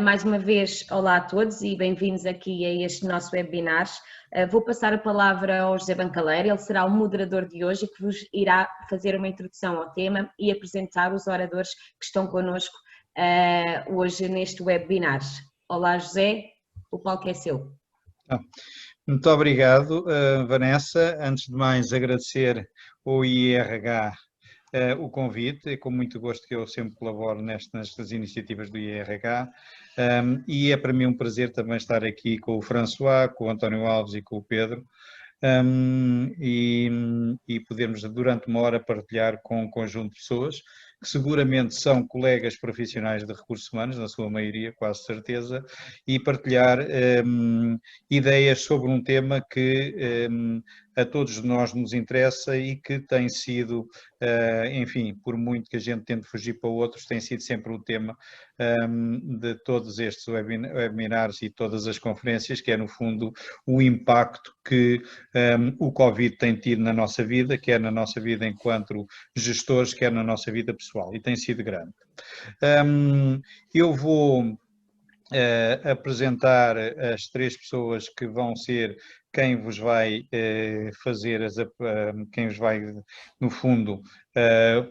Mais uma vez, olá a todos e bem-vindos aqui a este nosso webinar. Vou passar a palavra ao José Bancaleiro, ele será o moderador de hoje e que vos irá fazer uma introdução ao tema e apresentar os oradores que estão connosco hoje neste webinar. Olá José, o palco é seu. Muito obrigado, Vanessa. Antes de mais, agradecer ao IERH o convite. É com muito gosto que eu sempre colaboro nestas iniciativas do IERH. E é para mim um prazer também estar aqui com o François, com o António Alves e com o Pedro. E podermos durante uma hora partilhar com um conjunto de pessoas que seguramente são colegas profissionais de recursos humanos, na sua maioria, quase certeza, e partilhar ideias sobre um tema que a todos nós nos interessa e que tem sido, enfim, por muito que a gente tente fugir para outros, tem sido sempre o tema de todos estes webinars e todas as conferências, que é no fundo o impacto que o Covid tem tido na nossa vida, quer na nossa vida enquanto gestores, quer na nossa vida pessoal, e tem sido grande. Eu vou apresentar as três pessoas que vão ser quem vos vai quem vos vai, no fundo,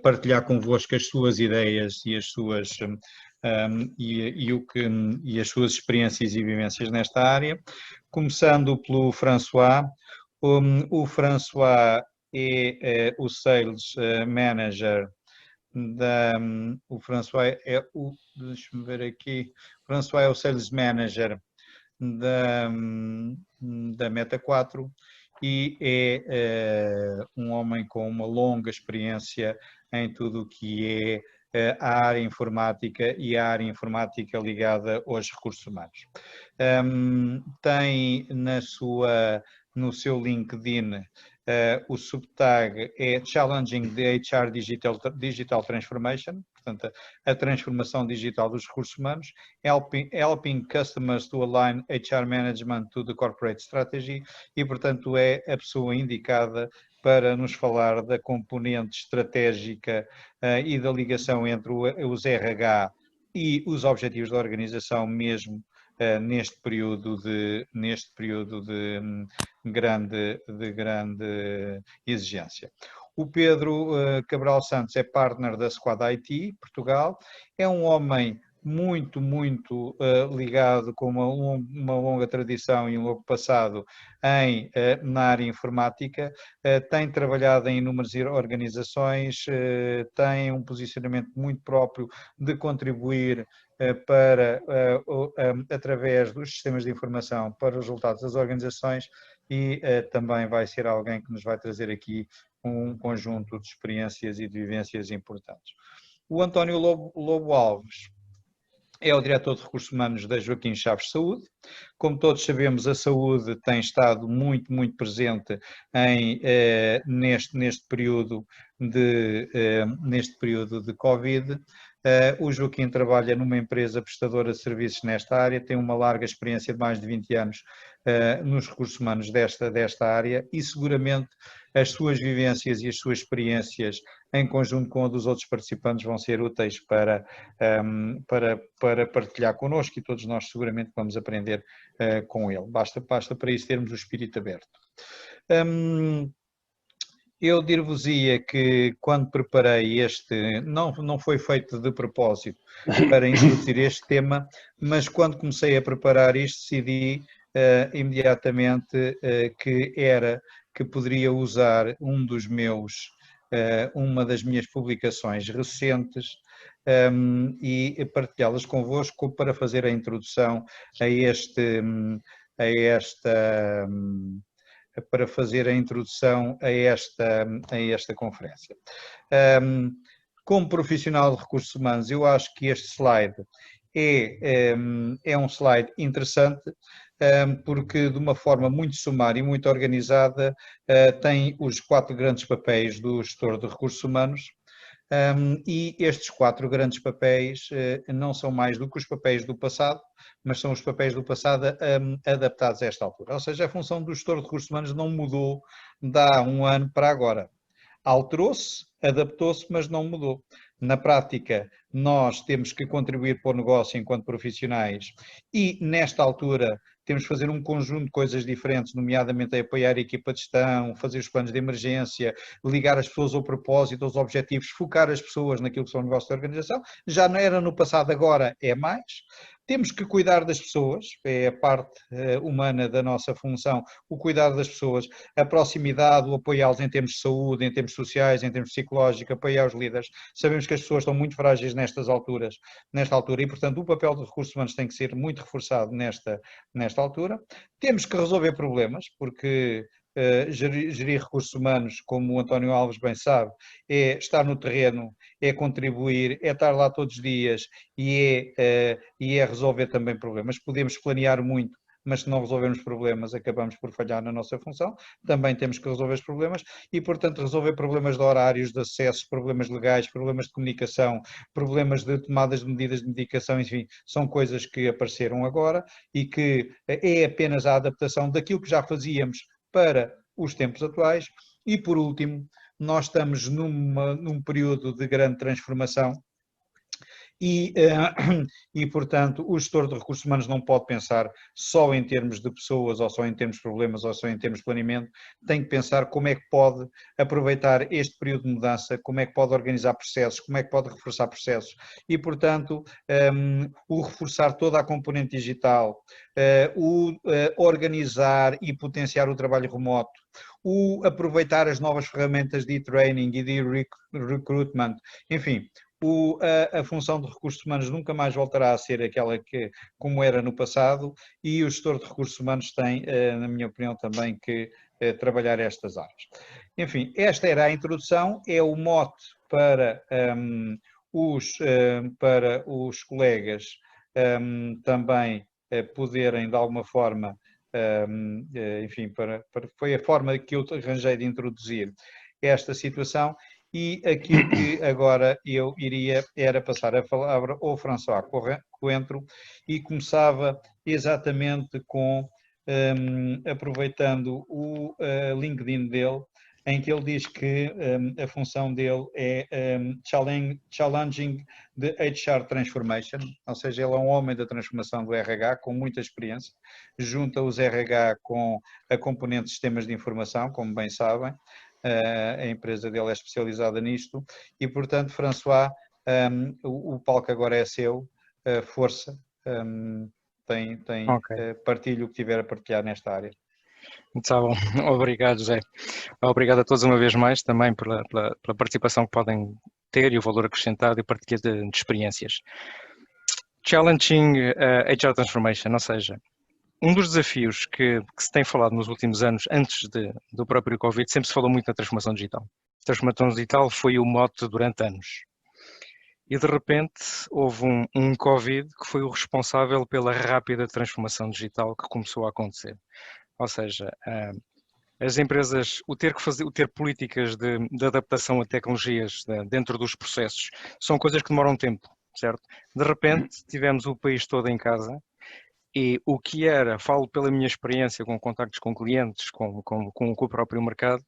partilhar convosco as suas ideias e as suas e as suas experiências e vivências nesta área, começando pelo François. O François é o Sales Manager o François é o, deixa-me ver aqui, o François é o Sales Manager da Meta 4 e é um homem com uma longa experiência em tudo o que é a área informática e a área informática ligada aos recursos humanos. Tem no seu LinkedIn o subtag é Challenging the HR Digital Transformation, portanto a transformação digital dos recursos humanos, helping customers to align HR management to the corporate strategy, e portanto é a pessoa indicada para nos falar da componente estratégica e da ligação entre os RH e os objetivos da organização mesmo neste período de grande exigência. O Pedro Cabral Santos é partner da Squad IT Portugal, é um homem muito ligado com uma longa tradição e um longo passado na área informática, tem trabalhado em inúmeras organizações, tem um posicionamento muito próprio de contribuir através dos sistemas de informação para os resultados das organizações, e também vai ser alguém que nos vai trazer aqui um conjunto de experiências e de vivências importantes. O António Lobo Alves é o diretor de recursos humanos da Joaquim Chaves Saúde. Como todos sabemos, a saúde tem estado muito presente neste período de Covid. O Joaquim trabalha numa empresa prestadora de serviços nesta área, tem uma larga experiência de mais de 20 anos nos recursos humanos desta área, e seguramente as suas vivências e as suas experiências em conjunto com a dos outros participantes vão ser úteis para partilhar connosco, e todos nós seguramente vamos aprender com ele. Basta para isso termos o espírito aberto. Eu dir-vos-ia que quando preparei não foi feito de propósito para introduzir este tema, mas quando comecei a preparar isto decidi imediatamente que poderia usar uma das minhas publicações recentes e partilhá-las convosco para fazer a introdução a esta conferência. Como profissional de recursos humanos, eu acho que este slide é um slide interessante, porque de uma forma muito sumária e muito organizada tem os 4 grandes papéis do gestor de recursos humanos, e estes 4 grandes papéis não são mais do que os papéis do passado, mas são os papéis do passado adaptados a esta altura. Ou seja, a função do gestor de recursos humanos não mudou de há um ano para agora. Alterou-se adaptou-se, mas não mudou. Na prática, nós temos que contribuir para o negócio enquanto profissionais e, nesta altura, temos que fazer um conjunto de coisas diferentes, nomeadamente apoiar a equipa de gestão, fazer os planos de emergência, ligar as pessoas ao propósito, aos objetivos, focar as pessoas naquilo que são negócios de organização. Já não era no passado, agora é mais. Temos que cuidar das pessoas, é a parte humana da nossa função, o cuidar das pessoas, a proximidade, o apoiá-los em termos de saúde, em termos sociais, em termos psicológicos, apoiar os líderes. Sabemos que as pessoas estão muito frágeis nesta altura, e, portanto, o papel dos recursos humanos tem que ser muito reforçado nesta altura. Temos que resolver problemas, porque gerir recursos humanos, como o António Alves bem sabe, é estar no terreno, é contribuir, é estar lá todos os dias e é resolver também problemas. Podemos planear muito, mas se não resolvermos problemas, acabamos por falhar na nossa função. Também temos que resolver os problemas e, portanto, resolver problemas de horários, de acessos, problemas legais, problemas de comunicação, problemas de tomadas de medidas de medicação, enfim, são coisas que apareceram agora e que é apenas a adaptação daquilo que já fazíamos para os tempos atuais. E, por último, nós estamos num período de grande transformação e, portanto, o gestor de recursos humanos não pode pensar só em termos de pessoas, ou só em termos de problemas, ou só em termos de planeamento, tem que pensar como é que pode aproveitar este período de mudança, como é que pode organizar processos, como é que pode reforçar processos e, portanto, o reforçar toda a componente digital, organizar e potenciar o trabalho remoto, o aproveitar as novas ferramentas de e-training e de recruitment, enfim, a função de recursos humanos nunca mais voltará a ser aquela como era no passado e o gestor de recursos humanos tem, na minha opinião, também que trabalhar estas áreas. Enfim, esta era a introdução, é o mote para os colegas também poderem, de alguma forma, enfim, foi a forma que eu arranjei de introduzir esta situação. E aquilo que agora eu iria era passar a palavra ao François Coentro e começava exatamente com, aproveitando o LinkedIn dele, em que ele diz que a função dele é Challenging the HR Transformation, ou seja, ele é um homem da transformação do RH com muita experiência, junta os RH com a componente de sistemas de informação, como bem sabem. A empresa dele é especializada nisto e, portanto, François, o palco agora é seu, força, partilhe o que tiver a partilhar nesta área. Muito bom, obrigado, José. Obrigado a todos uma vez mais também pela participação que podem ter e o valor acrescentado e partilha de experiências. Challenging HR Transformation, ou seja, um dos desafios que se tem falado nos últimos anos, antes do próprio Covid, sempre se falou muito na transformação digital. A transformação digital foi o mote durante anos. E de repente houve um Covid que foi o responsável pela rápida transformação digital que começou a acontecer. Ou seja, as empresas, o ter políticas de adaptação a tecnologias dentro dos processos, são coisas que demoram tempo, certo? De repente tivemos o país todo em casa. E o que falo pela minha experiência com contactos com clientes, com o próprio mercado,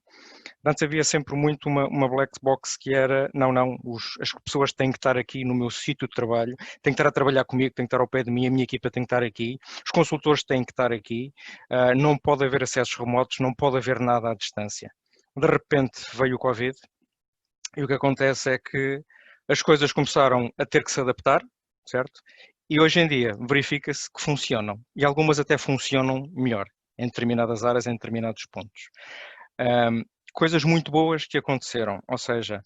antes havia sempre muito uma black box que era, as pessoas têm que estar aqui no meu sítio de trabalho, têm que estar a trabalhar comigo, têm que estar ao pé de mim, a minha equipa tem que estar aqui, os consultores têm que estar aqui, não pode haver acessos remotos, não pode haver nada à distância. De repente veio o Covid e o que acontece é que as coisas começaram a ter que se adaptar, certo? E hoje em dia verifica-se que funcionam e algumas até funcionam melhor em determinadas áreas, em determinados pontos. Coisas muito boas que aconteceram, ou seja,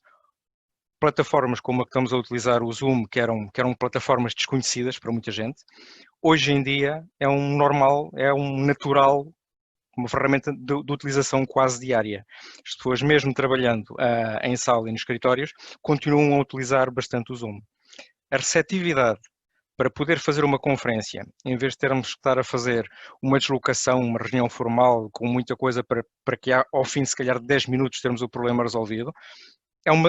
plataformas como a que estamos a utilizar, o Zoom, que eram plataformas desconhecidas para muita gente, hoje em dia é um normal, é um natural, uma ferramenta de utilização quase diária. As pessoas mesmo trabalhando em sala e nos escritórios continuam a utilizar bastante o Zoom. A receptividade para poder fazer uma conferência, em vez de termos que estar a fazer uma deslocação, uma reunião formal, com muita coisa para que ao fim, se calhar, de 10 minutos termos o problema resolvido,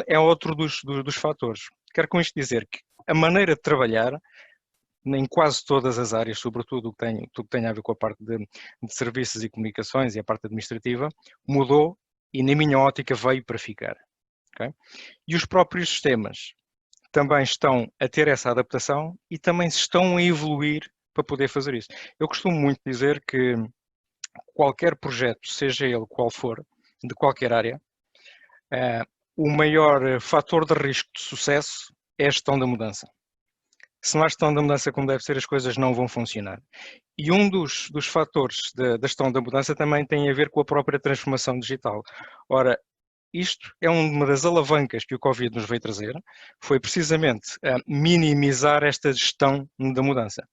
é outro dos fatores. Quero com isto dizer que a maneira de trabalhar, em quase todas as áreas, sobretudo tudo que tem a ver com a parte de serviços e comunicações e a parte administrativa, mudou e, na minha ótica, veio para ficar. Okay? E os próprios sistemas também estão a ter essa adaptação e também se estão a evoluir para poder fazer isso. Eu costumo muito dizer que qualquer projeto, seja ele qual for, de qualquer área, o maior fator de risco de sucesso é a gestão da mudança. Se não há gestão da mudança como deve ser, as coisas não vão funcionar. E um dos fatores da gestão da mudança também tem a ver com a própria transformação digital. Ora, isto é uma das alavancas que o Covid nos veio trazer, foi precisamente minimizar esta gestão da mudança.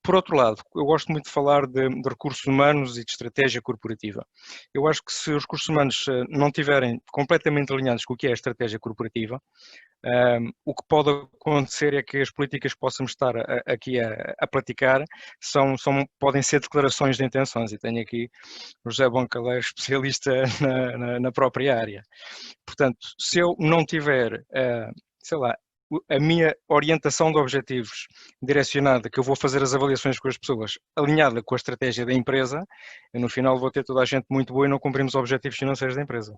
Por outro lado, eu gosto muito de falar de recursos humanos e de estratégia corporativa. Eu acho que se os recursos humanos não estiverem completamente alinhados com o que é a estratégia corporativa, o que pode acontecer é que as políticas que possamos estar aqui a praticar podem ser declarações de intenções, e tenho aqui o José Bancaleiro, especialista na própria área. Portanto, se eu não tiver, sei lá, a minha orientação de objetivos direcionada, que eu vou fazer as avaliações com as pessoas, alinhada com a estratégia da empresa, eu no final vou ter toda a gente muito boa e não cumprimos os objetivos financeiros da empresa.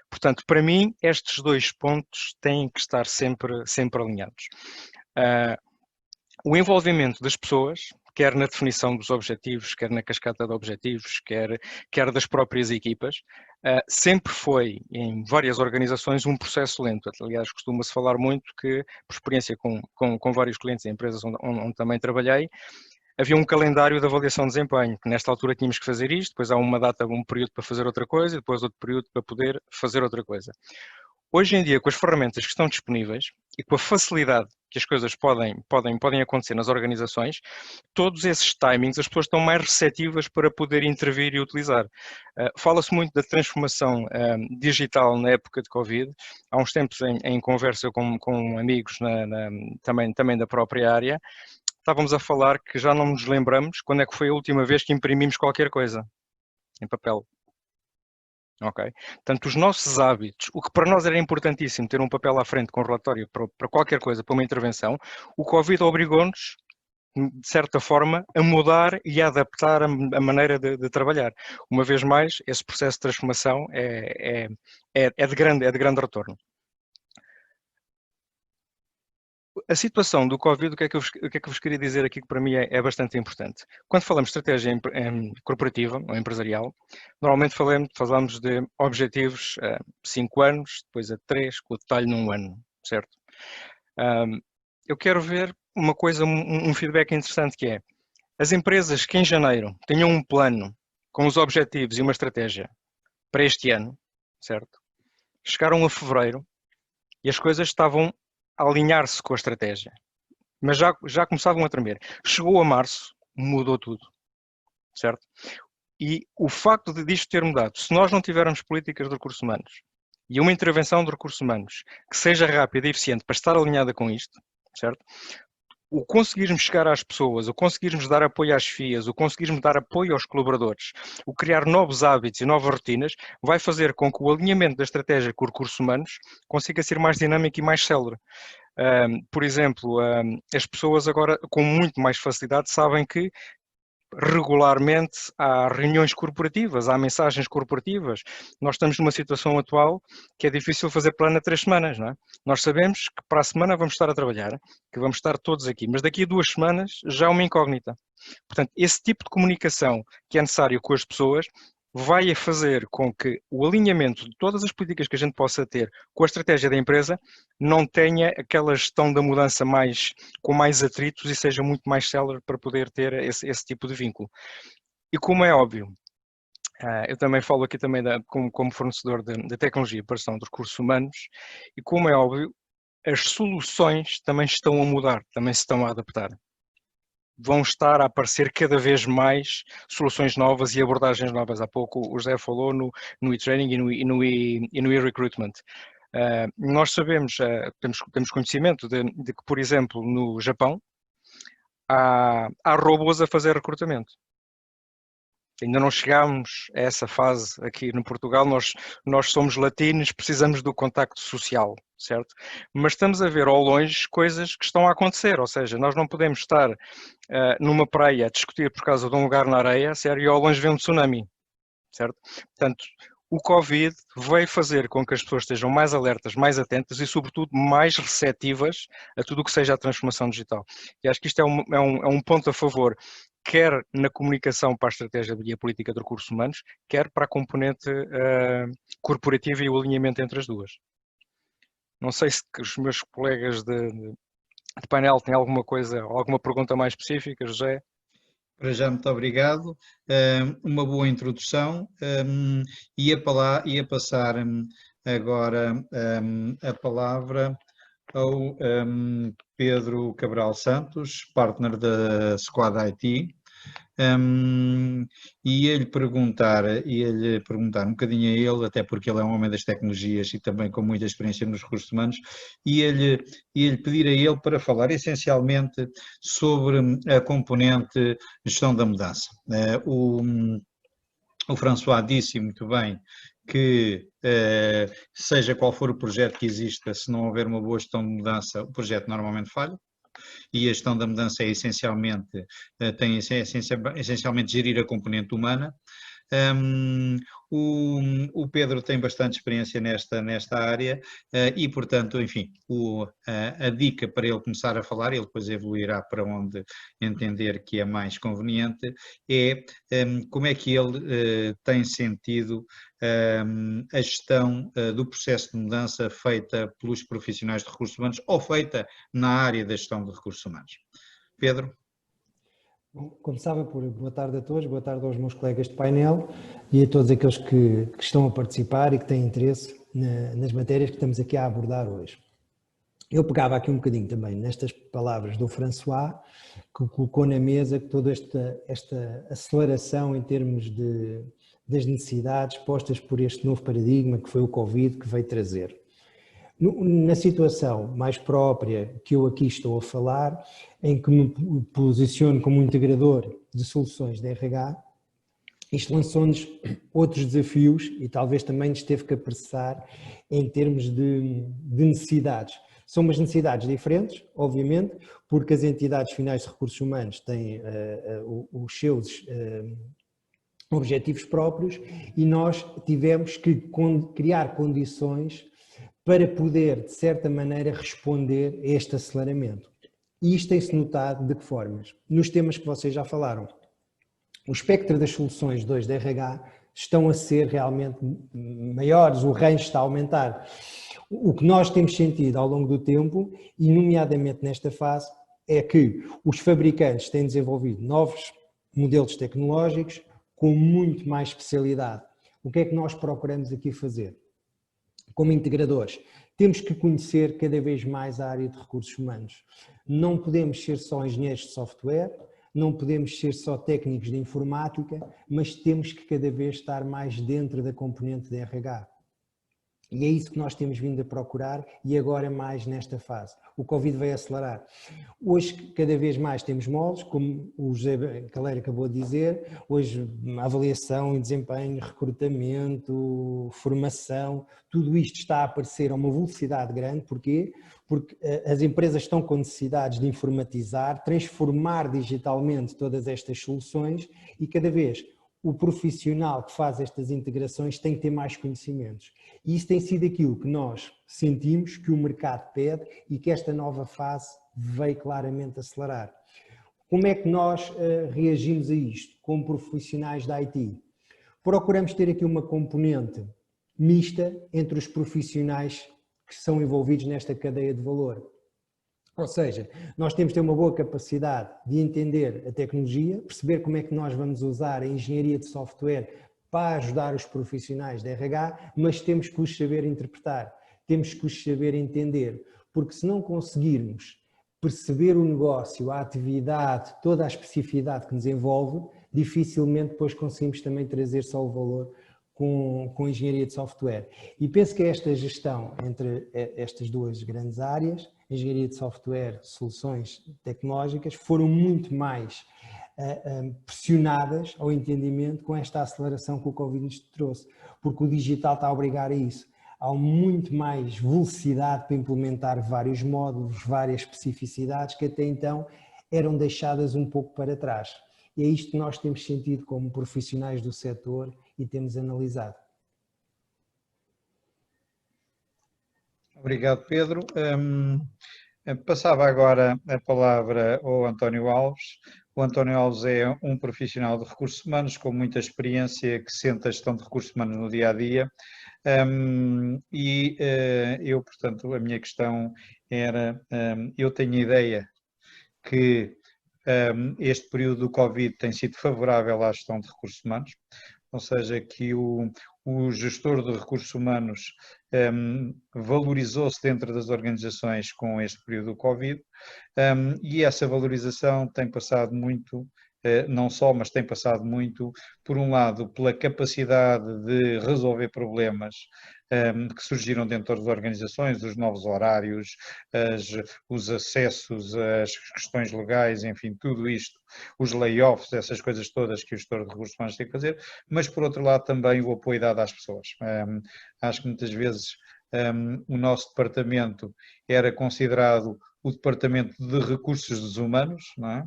Portanto, para mim, estes dois pontos têm que estar sempre alinhados. O envolvimento das pessoas, quer na definição dos objetivos, quer na cascata de objetivos, quer das próprias equipas, sempre foi, em várias organizações, um processo lento. Aliás, costuma-se falar muito que, por experiência com vários clientes em empresas onde também trabalhei, havia um calendário de avaliação de desempenho, que nesta altura tínhamos que fazer isto, depois há uma data, um período para fazer outra coisa, e depois outro período para poder fazer outra coisa. Hoje em dia, com as ferramentas que estão disponíveis e com a facilidade que as coisas podem acontecer nas organizações, todos esses timings, as pessoas estão mais receptivas para poder intervir e utilizar. Fala-se muito da transformação digital na época de Covid. Há uns tempos, em conversa com amigos também da própria área, estávamos a falar que já não nos lembramos quando é que foi a última vez que imprimimos qualquer coisa em papel. Ok? Portanto, os nossos hábitos, o que para nós era importantíssimo, ter um papel à frente com relatório para qualquer coisa, para uma intervenção, o Covid obrigou-nos, de certa forma, a mudar e a adaptar a maneira de trabalhar. Uma vez mais, esse processo de transformação é de grande retorno. A situação do Covid, o que é que eu vos queria dizer aqui que para mim é bastante importante? Quando falamos de estratégia corporativa ou empresarial, normalmente falamos de objetivos a 5 anos, depois a 3, com o detalhe num ano, certo? Eu quero ver uma coisa, um feedback interessante que é, as empresas que em janeiro tenham um plano com os objetivos e uma estratégia para este ano, certo? Chegaram a fevereiro e as coisas estavam alinhar-se com a estratégia, mas já começavam a tremer. Chegou a março, mudou tudo, certo? E o facto disto ter mudado, se nós não tivermos políticas de recursos humanos e uma intervenção de recursos humanos que seja rápida e eficiente para estar alinhada com isto, certo? O conseguirmos chegar às pessoas, o conseguirmos dar apoio às FIAs, o conseguirmos dar apoio aos colaboradores, o criar novos hábitos e novas rotinas, vai fazer com que o alinhamento da estratégia com recursos humanos consiga ser mais dinâmico e mais célere. Por exemplo, as pessoas agora com muito mais facilidade sabem que regularmente há reuniões corporativas, há mensagens corporativas. Nós estamos numa situação atual que é difícil fazer plano a 3 semanas, não é? Nós sabemos que para a semana vamos estar a trabalhar, que vamos estar todos aqui, mas daqui a 2 semanas já é uma incógnita. Portanto, esse tipo de comunicação que é necessário com as pessoas vai a fazer com que o alinhamento de todas as políticas que a gente possa ter com a estratégia da empresa não tenha aquela gestão da mudança com mais atritos e seja muito mais célere para poder ter esse tipo de vínculo. E como é óbvio, eu também falo aqui também como fornecedor de tecnologia para gestão de recursos humanos, e como é óbvio, as soluções também estão a mudar, também se estão a adaptar. Vão estar a aparecer cada vez mais soluções novas e abordagens novas. Há pouco o José falou no e-training e no e-recruitment. Nós sabemos, temos conhecimento de que, por exemplo, no Japão, há robôs a fazer recrutamento. Ainda não chegámos a essa fase aqui no Portugal, nós somos latinos, precisamos do contacto social, certo? Mas estamos a ver ao longe coisas que estão a acontecer, ou seja, nós não podemos estar numa praia a discutir por causa de um lugar na areia, sério, e ao longe vê um tsunami, certo? Portanto, o Covid veio fazer com que as pessoas estejam mais alertas, mais atentas e, sobretudo, mais receptivas a tudo o que seja a transformação digital. E acho que isto é um ponto a favor, quer na comunicação para a estratégia e a política de recursos humanos, quer para a componente corporativa e o alinhamento entre as duas. Não sei se os meus colegas de painel têm alguma coisa, alguma pergunta mais específica, José? Para já, muito obrigado. Uma boa introdução. Ia passar agora a palavra ao Pedro Cabral Santos, partner da Squad IT, e ele perguntar um bocadinho a ele, até porque ele é um homem das tecnologias e também com muita experiência nos recursos humanos, e ele pedir a ele para falar essencialmente sobre a componente gestão da mudança. O François disse muito bem que, seja qual for o projeto que exista, se não houver uma boa gestão de mudança, o projeto normalmente falha. E a gestão da mudança é essencialmente, essencialmente gerir a componente humana. O Pedro tem bastante experiência nesta área e, portanto, enfim, a dica para ele começar a falar, ele depois evoluirá para onde entender que é mais conveniente, é como é que ele tem sentido a gestão do processo de mudança feita pelos profissionais de recursos humanos ou feita na área da gestão de recursos humanos. Pedro? Bom, começava por boa tarde a todos, boa tarde aos meus colegas de painel e a todos aqueles que estão a participar e que têm interesse nas matérias que estamos aqui a abordar hoje. Eu pegava aqui um bocadinho também nestas palavras do François, que colocou na mesa toda esta aceleração em termos das necessidades postas por este novo paradigma que foi o Covid que veio trazer. Na situação mais própria que eu aqui estou a falar, em que me posiciono como integrador de soluções de RH, isto lançou-nos outros desafios e talvez também nos teve que apressar em termos de necessidades. São umas necessidades diferentes, obviamente, porque as entidades finais de recursos humanos têm os seus objetivos próprios e nós tivemos que criar condições para poder, de certa maneira, responder a este aceleramento. E isto tem-se notado de que formas? Nos temas que vocês já falaram. O espectro das soluções 2 de RH estão a ser realmente maiores, o range está a aumentar. O que nós temos sentido ao longo do tempo, e nomeadamente nesta fase, é que os fabricantes têm desenvolvido novos modelos tecnológicos com muito mais especialidade. O que é que nós procuramos aqui fazer? Como integradores, temos que conhecer cada vez mais a área de recursos humanos. Não podemos ser só engenheiros de software, não podemos ser só técnicos de informática, mas temos que cada vez estar mais dentro da componente de RH. E é isso que nós temos vindo a procurar e agora mais nesta fase. O Covid veio acelerar. Hoje cada vez mais temos modos, como o José Caleiro acabou de dizer, hoje avaliação e desempenho, recrutamento, formação, tudo isto está a aparecer a uma velocidade grande. Porquê? Porque as empresas estão com necessidades de informatizar, transformar digitalmente todas estas soluções e cada vez o profissional que faz estas integrações tem que ter mais conhecimentos. E isso tem sido aquilo que nós sentimos que o mercado pede e que esta nova fase veio claramente acelerar. Como é que nós reagimos a isto como profissionais da IT? Procuramos ter aqui uma componente mista entre os profissionais que são envolvidos nesta cadeia de valor. Ou seja, nós temos de ter uma boa capacidade de entender a tecnologia, perceber como é que nós vamos usar a engenharia de software para ajudar os profissionais de RH, mas temos que os saber interpretar, temos que os saber entender, porque se não conseguirmos perceber o negócio, a atividade, toda a especificidade que nos envolve, dificilmente depois conseguimos também trazer só o valor com a engenharia de software. E penso que esta gestão entre estas duas grandes áreas, engenharia de software, soluções tecnológicas, foram muito mais pressionadas ao entendimento com esta aceleração que o Covid nos trouxe, porque o digital está a obrigar a isso. Há muito mais velocidade para implementar vários módulos, várias especificidades que até então eram deixadas um pouco para trás. E é isto que nós temos sentido como profissionais do setor e temos analisado. Obrigado, Pedro. Passava agora a palavra ao António Alves. O António Alves é um profissional de recursos humanos com muita experiência, que sente a gestão de recursos humanos no dia a dia. Eu, portanto, a minha questão era, eu tenho a ideia que este período do Covid tem sido favorável à gestão de recursos humanos, ou seja, que o gestor de recursos humanos valorizou-se dentro das organizações com este período do Covid, e essa valorização tem passado muito, não só, mas tem passado muito, por um lado, pela capacidade de resolver problemas que surgiram dentro das organizações, os novos horários, os acessos, as questões legais, enfim, tudo isto, os layoffs, essas coisas todas que o gestor de recursos humanos tem que fazer, mas por outro lado também o apoio dado às pessoas. Acho que muitas vezes o nosso departamento era considerado o departamento de recursos humanos, não é?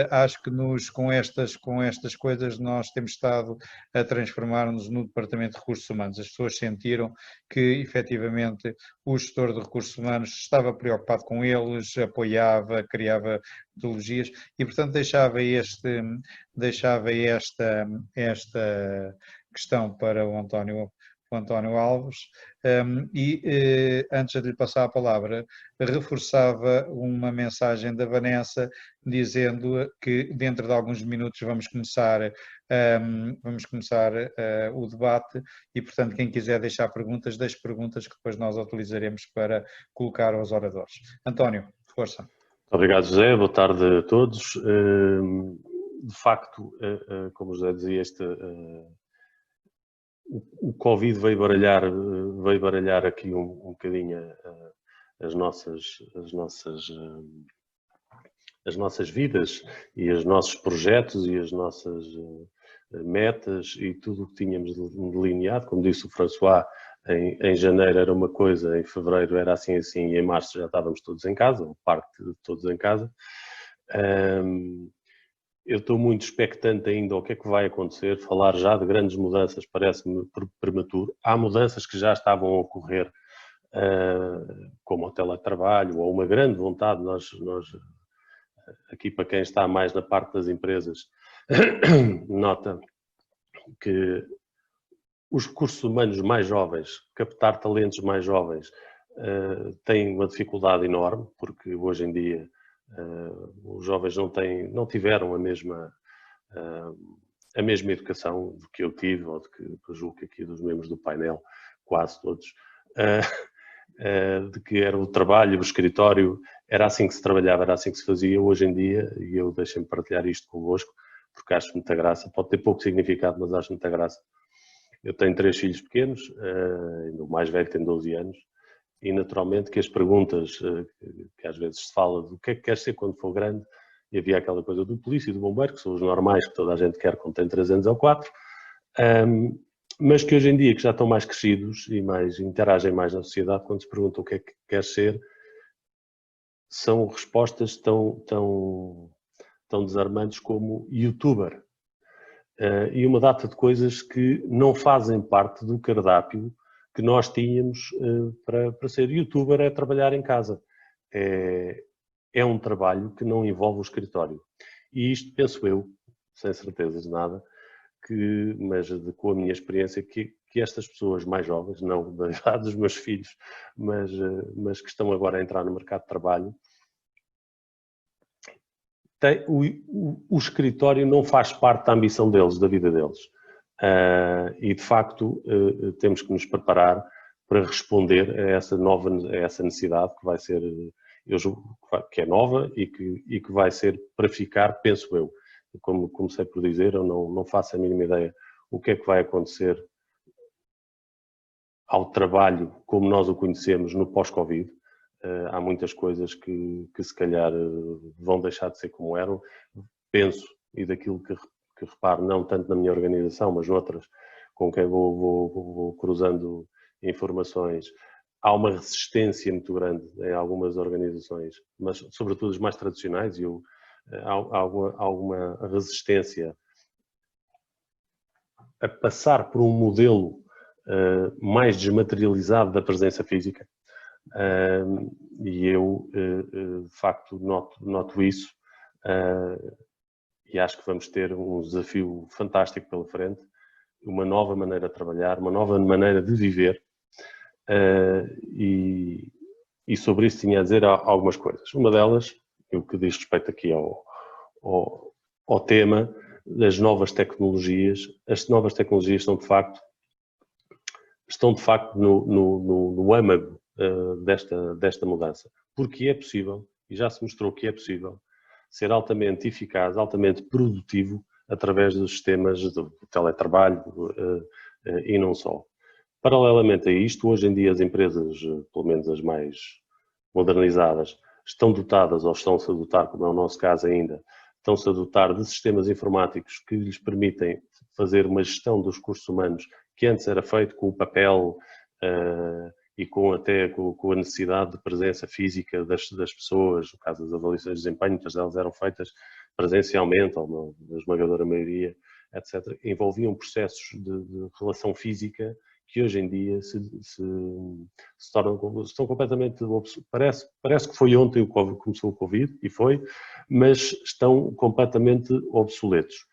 Acho que com estas coisas nós temos estado a transformar-nos no departamento de recursos humanos. As pessoas sentiram que efetivamente o gestor de recursos humanos estava preocupado com eles, apoiava, criava metodologias e portanto deixava esta questão para o António Alves, antes de lhe passar a palavra, reforçava uma mensagem da Vanessa dizendo que dentro de alguns minutos vamos começar o debate e, portanto, quem quiser deixar perguntas, deixe perguntas que depois nós utilizaremos para colocar aos oradores. António, força. Obrigado, José. Boa tarde a todos. De facto, como o José dizia, o Covid veio baralhar aqui um bocadinho as nossas vidas e os nossos projetos e as nossas metas e tudo o que tínhamos delineado. Como disse o François, em janeiro era uma coisa, em fevereiro era assim e em março já estávamos todos em casa, ou parte de todos em casa. Eu estou muito expectante ainda ao que é que vai acontecer. Falar já de grandes mudanças parece-me prematuro. Há mudanças que já estavam a ocorrer, como o teletrabalho, ou uma grande vontade. Nós, aqui para quem está mais na parte das empresas, nota que os recursos humanos mais jovens, captar talentos mais jovens, têm uma dificuldade enorme, porque hoje em dia os jovens não tiveram a mesma educação do que eu tive, ou de que eu julgo que aqui dos membros do painel, quase todos, de que era o trabalho, o escritório, era assim que se trabalhava, era assim que se fazia. Hoje em dia, e eu deixem-me partilhar isto convosco, porque acho muita graça, pode ter pouco significado, mas acho muita graça. Eu tenho 3 filhos pequenos, o mais velho tem 12 anos, e naturalmente que as perguntas que às vezes se fala do que é que queres ser quando for grande, e havia aquela coisa do polícia e do bombeiro, que são os normais que toda a gente quer quando tem 3 anos ou 4, mas que hoje em dia, que já estão mais crescidos e interagem mais na sociedade, quando se perguntam o que é que queres ser, são respostas tão desarmantes como youtuber. E uma data de coisas que não fazem parte do cardápio que nós tínhamos para ser youtuber, é trabalhar em casa. É um trabalho que não envolve o escritório. E isto penso eu, sem certeza de nada, mas com a minha experiência, que estas pessoas mais jovens, não da idade dos meus filhos, mas que estão agora a entrar no mercado de trabalho, o escritório não faz parte da ambição deles, da vida deles. E de facto temos que nos preparar para responder a essa necessidade que vai ser, eu julgo que é nova e que vai ser para ficar, penso eu. Como comecei por dizer, eu não faço a mínima ideia o que é que vai acontecer ao trabalho como nós o conhecemos no pós-Covid. Há muitas coisas que se calhar vão deixar de ser como eram. Penso, e daquilo que reparo, não tanto na minha organização, mas noutras com quem vou cruzando informações, há uma resistência muito grande em algumas organizações, mas sobretudo as mais tradicionais, e há alguma resistência a passar por um modelo mais desmaterializado da presença física. E eu, de facto, noto isso, e acho que vamos ter um desafio fantástico pela frente, uma nova maneira de trabalhar, uma nova maneira de viver, e sobre isso tinha a dizer algumas coisas. Uma delas, o que diz respeito aqui ao tema das novas tecnologias. As novas tecnologias estão de facto no âmago desta mudança, porque é possível, e já se mostrou que é possível, ser altamente eficaz, altamente produtivo através dos sistemas de teletrabalho e não só. Paralelamente a isto, hoje em dia as empresas, pelo menos as mais modernizadas, estão dotadas, ou estão-se a dotar, como é o nosso caso ainda, estão-se a dotar de sistemas informáticos que lhes permitem fazer uma gestão dos recursos humanos que antes era feito com o papel e com a necessidade de presença física das pessoas. No caso das avaliações de desempenho, muitas delas eram feitas presencialmente, ou na esmagadora maioria, etc. Envolviam processos de relação física que hoje em dia estão completamente obsoletos. Parece que foi ontem que começou o Covid, e foi, mas estão completamente obsoletos.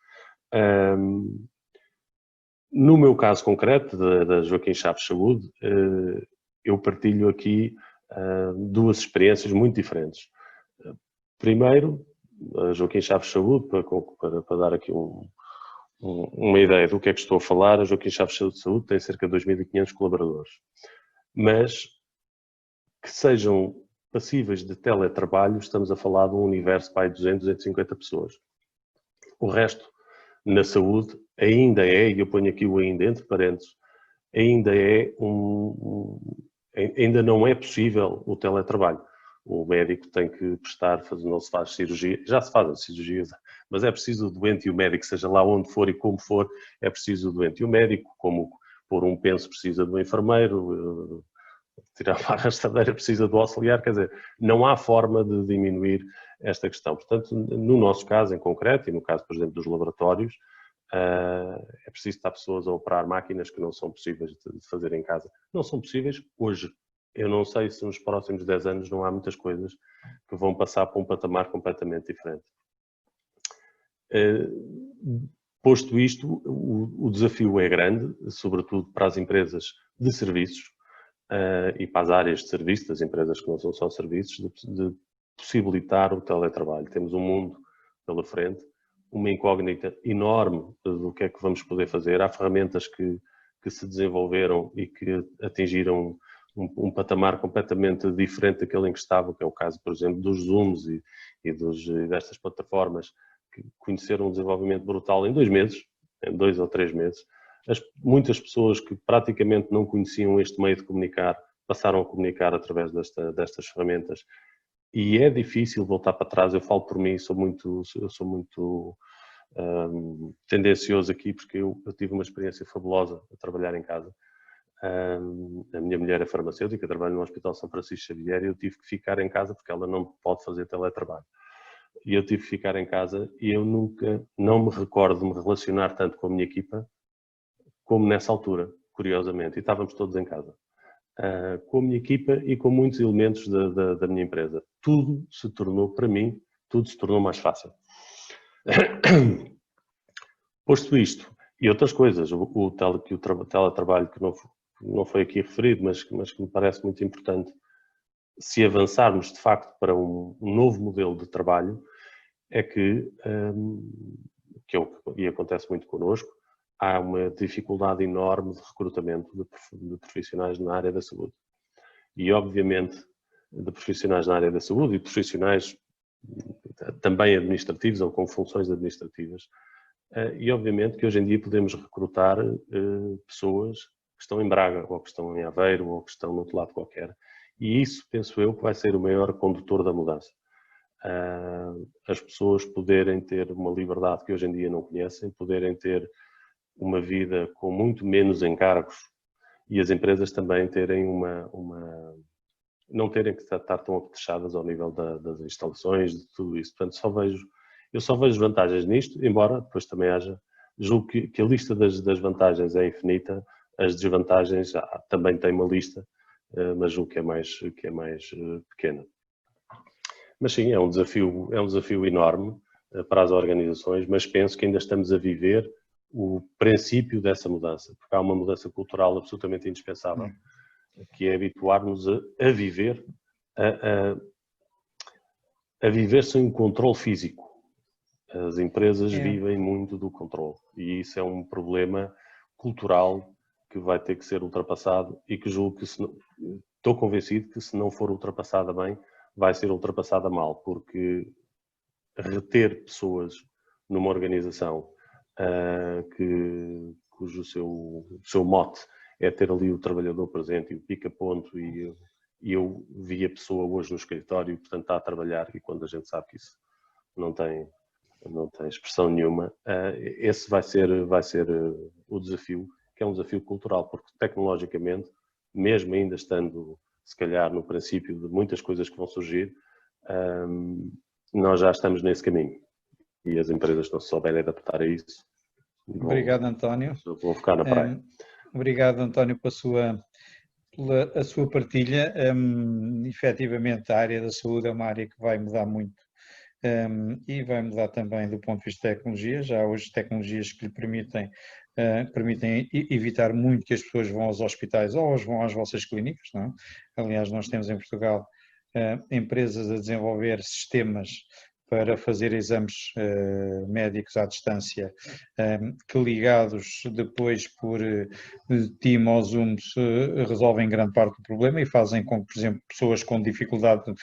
No meu caso concreto, da Joaquim Chaves Saúde, eu partilho aqui duas experiências muito diferentes. Primeiro, a Joaquim Chaves Saúde, para dar aqui uma ideia do que é que estou a falar, a Joaquim Chaves Saúde tem cerca de 2.500 colaboradores, mas que sejam passíveis de teletrabalho, estamos a falar de um universo para 200, 250 pessoas. O resto, na saúde, ainda é, e eu ponho aqui o ainda entre parênteses, ainda não é possível o teletrabalho. O médico tem que não se faz cirurgia, já se fazem cirurgias, mas é preciso o doente e o médico, seja lá onde for e como for, é preciso o doente e o médico, como pôr um penso precisa do enfermeiro, tirar uma arrastadeira precisa do auxiliar, quer dizer, não há forma de diminuir esta questão. Portanto, no nosso caso em concreto, e no caso, por exemplo, dos laboratórios, é preciso estar pessoas a operar máquinas que não são possíveis de fazer em casa. Não são possíveis hoje. Eu não sei se nos próximos 10 anos não há muitas coisas que vão passar para um patamar completamente diferente. Posto isto, o desafio é grande, sobretudo para as empresas de serviços e para as áreas de serviço, das empresas que não são só serviços, de possibilitar o teletrabalho. Temos um mundo pela frente, uma incógnita enorme do que é que vamos poder fazer. Há ferramentas que se desenvolveram e que atingiram um patamar completamente diferente daquele em que estava, que é o caso, por exemplo, dos Zooms e destas plataformas, que conheceram um desenvolvimento brutal em 2 meses, em 2 ou 3 meses. Muitas pessoas que praticamente não conheciam este meio de comunicar, passaram a comunicar através destas ferramentas. E é difícil voltar para trás. Eu falo por mim, eu sou muito tendencioso aqui, porque eu tive uma experiência fabulosa a trabalhar em casa. A minha mulher é farmacêutica, trabalha no Hospital São Francisco Xavier, e eu tive que ficar em casa porque ela não pode fazer teletrabalho. E eu tive que ficar em casa, e eu não me recordo de me relacionar tanto com a minha equipa como nessa altura, curiosamente, e estávamos todos em casa. Com a minha equipa e com muitos elementos da minha empresa. Tudo se tornou, para mim, mais fácil. Posto isto, e outras coisas, o teletrabalho que não foi aqui referido, mas que me parece muito importante, se avançarmos de facto para um novo modelo de trabalho, é que acontece muito connosco, há uma dificuldade enorme de recrutamento de profissionais na área da saúde. E, obviamente, de profissionais na área da saúde e profissionais também administrativos ou com funções administrativas. E, obviamente, que hoje em dia podemos recrutar pessoas que estão em Braga, ou que estão em Aveiro, ou que estão no outro lado qualquer. E isso, penso eu, que vai ser o maior condutor da mudança. As pessoas poderem ter uma liberdade que hoje em dia não conhecem, poderem ter uma vida com muito menos encargos, e as empresas também terem não terem que estar tão apetrechadas ao nível das instalações, de tudo isso. Portanto, eu só vejo vantagens nisto, embora depois também julgo que a lista das vantagens é infinita, As desvantagens também tem uma lista, mas julgo que é mais pequena. Mas sim, é um desafio enorme para as organizações, mas penso que ainda estamos a viver o princípio dessa mudança, porque há uma mudança cultural absolutamente indispensável, que é habituar-nos a viver, a viver sem um controle físico. As empresas vivem muito do controle e isso é um problema cultural que vai ter que ser ultrapassado e que julgo que, estou convencido que se não for ultrapassada bem, vai ser ultrapassada mal, porque reter pessoas numa organização cujo seu mote é ter ali o trabalhador presente e o pica-ponto e eu vi a pessoa hoje no escritório, portanto está a trabalhar, e quando a gente sabe que isso não tem expressão nenhuma, esse vai ser o desafio, que é um desafio cultural, porque tecnologicamente, mesmo ainda estando se calhar no princípio de muitas coisas que vão surgir, nós já estamos nesse caminho e as empresas não se souberem adaptar a isso. Obrigado, António. Vão ficar na praia. Obrigado, António, pela a sua partilha. Efetivamente, a área da saúde é uma área que vai mudar muito e vai mudar também do ponto de vista de tecnologia. Já há hoje tecnologias que lhe permitem evitar muito que as pessoas vão aos hospitais ou vão às vossas clínicas, não é? Aliás, nós temos em Portugal empresas a desenvolver sistemas para fazer exames médicos à distância, que ligados depois por Team ou Zoom resolvem grande parte do problema e fazem com que, por exemplo, pessoas com dificuldades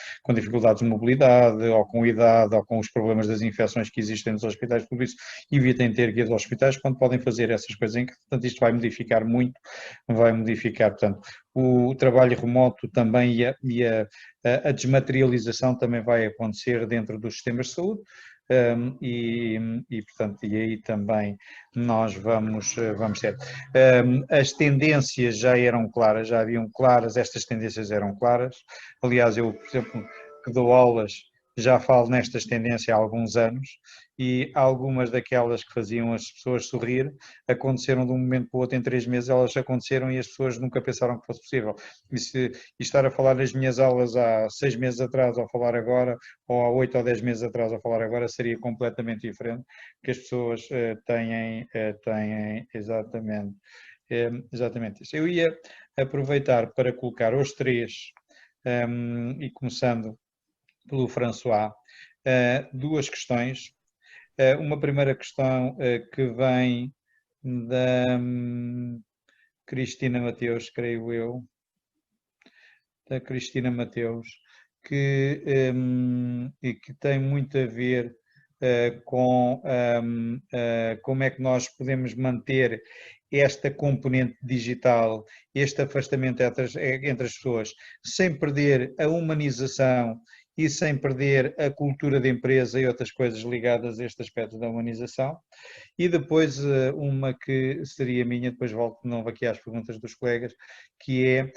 de mobilidade ou com idade ou com os problemas das infecções que existem nos hospitais públicos evitem ter que ir aos hospitais quando podem fazer essas coisas. Portanto, isto vai modificar muito, portanto, o trabalho remoto também e a desmaterialização também vai acontecer dentro dos sistemas de saúde portanto, e aí também nós vamos ter. As tendências já eram claras, já haviam claras, estas tendências eram claras. Aliás, eu, por exemplo, que dou aulas, já falo nestas tendências há alguns anos e algumas daquelas que faziam as pessoas sorrir aconteceram de um momento para o outro, em 3 meses elas aconteceram e as pessoas nunca pensaram que fosse possível. E estar a falar nas minhas aulas há 6 meses atrás ou falar agora, ou há 8 ou 10 meses atrás ou falar agora, seria completamente diferente, porque as pessoas têm exatamente isso. Eu ia aproveitar para colocar os três, e começando pelo François, 2 questões. Uma primeira questão que vem da Cristina Mateus, creio eu, da Cristina Mateus, e que tem muito a ver com como é que nós podemos manter esta componente digital, este afastamento entre as pessoas, sem perder a humanização e sem perder a cultura de empresa e outras coisas ligadas a este aspecto da humanização. E depois uma que seria minha, depois volto de novo aqui às perguntas dos colegas, que é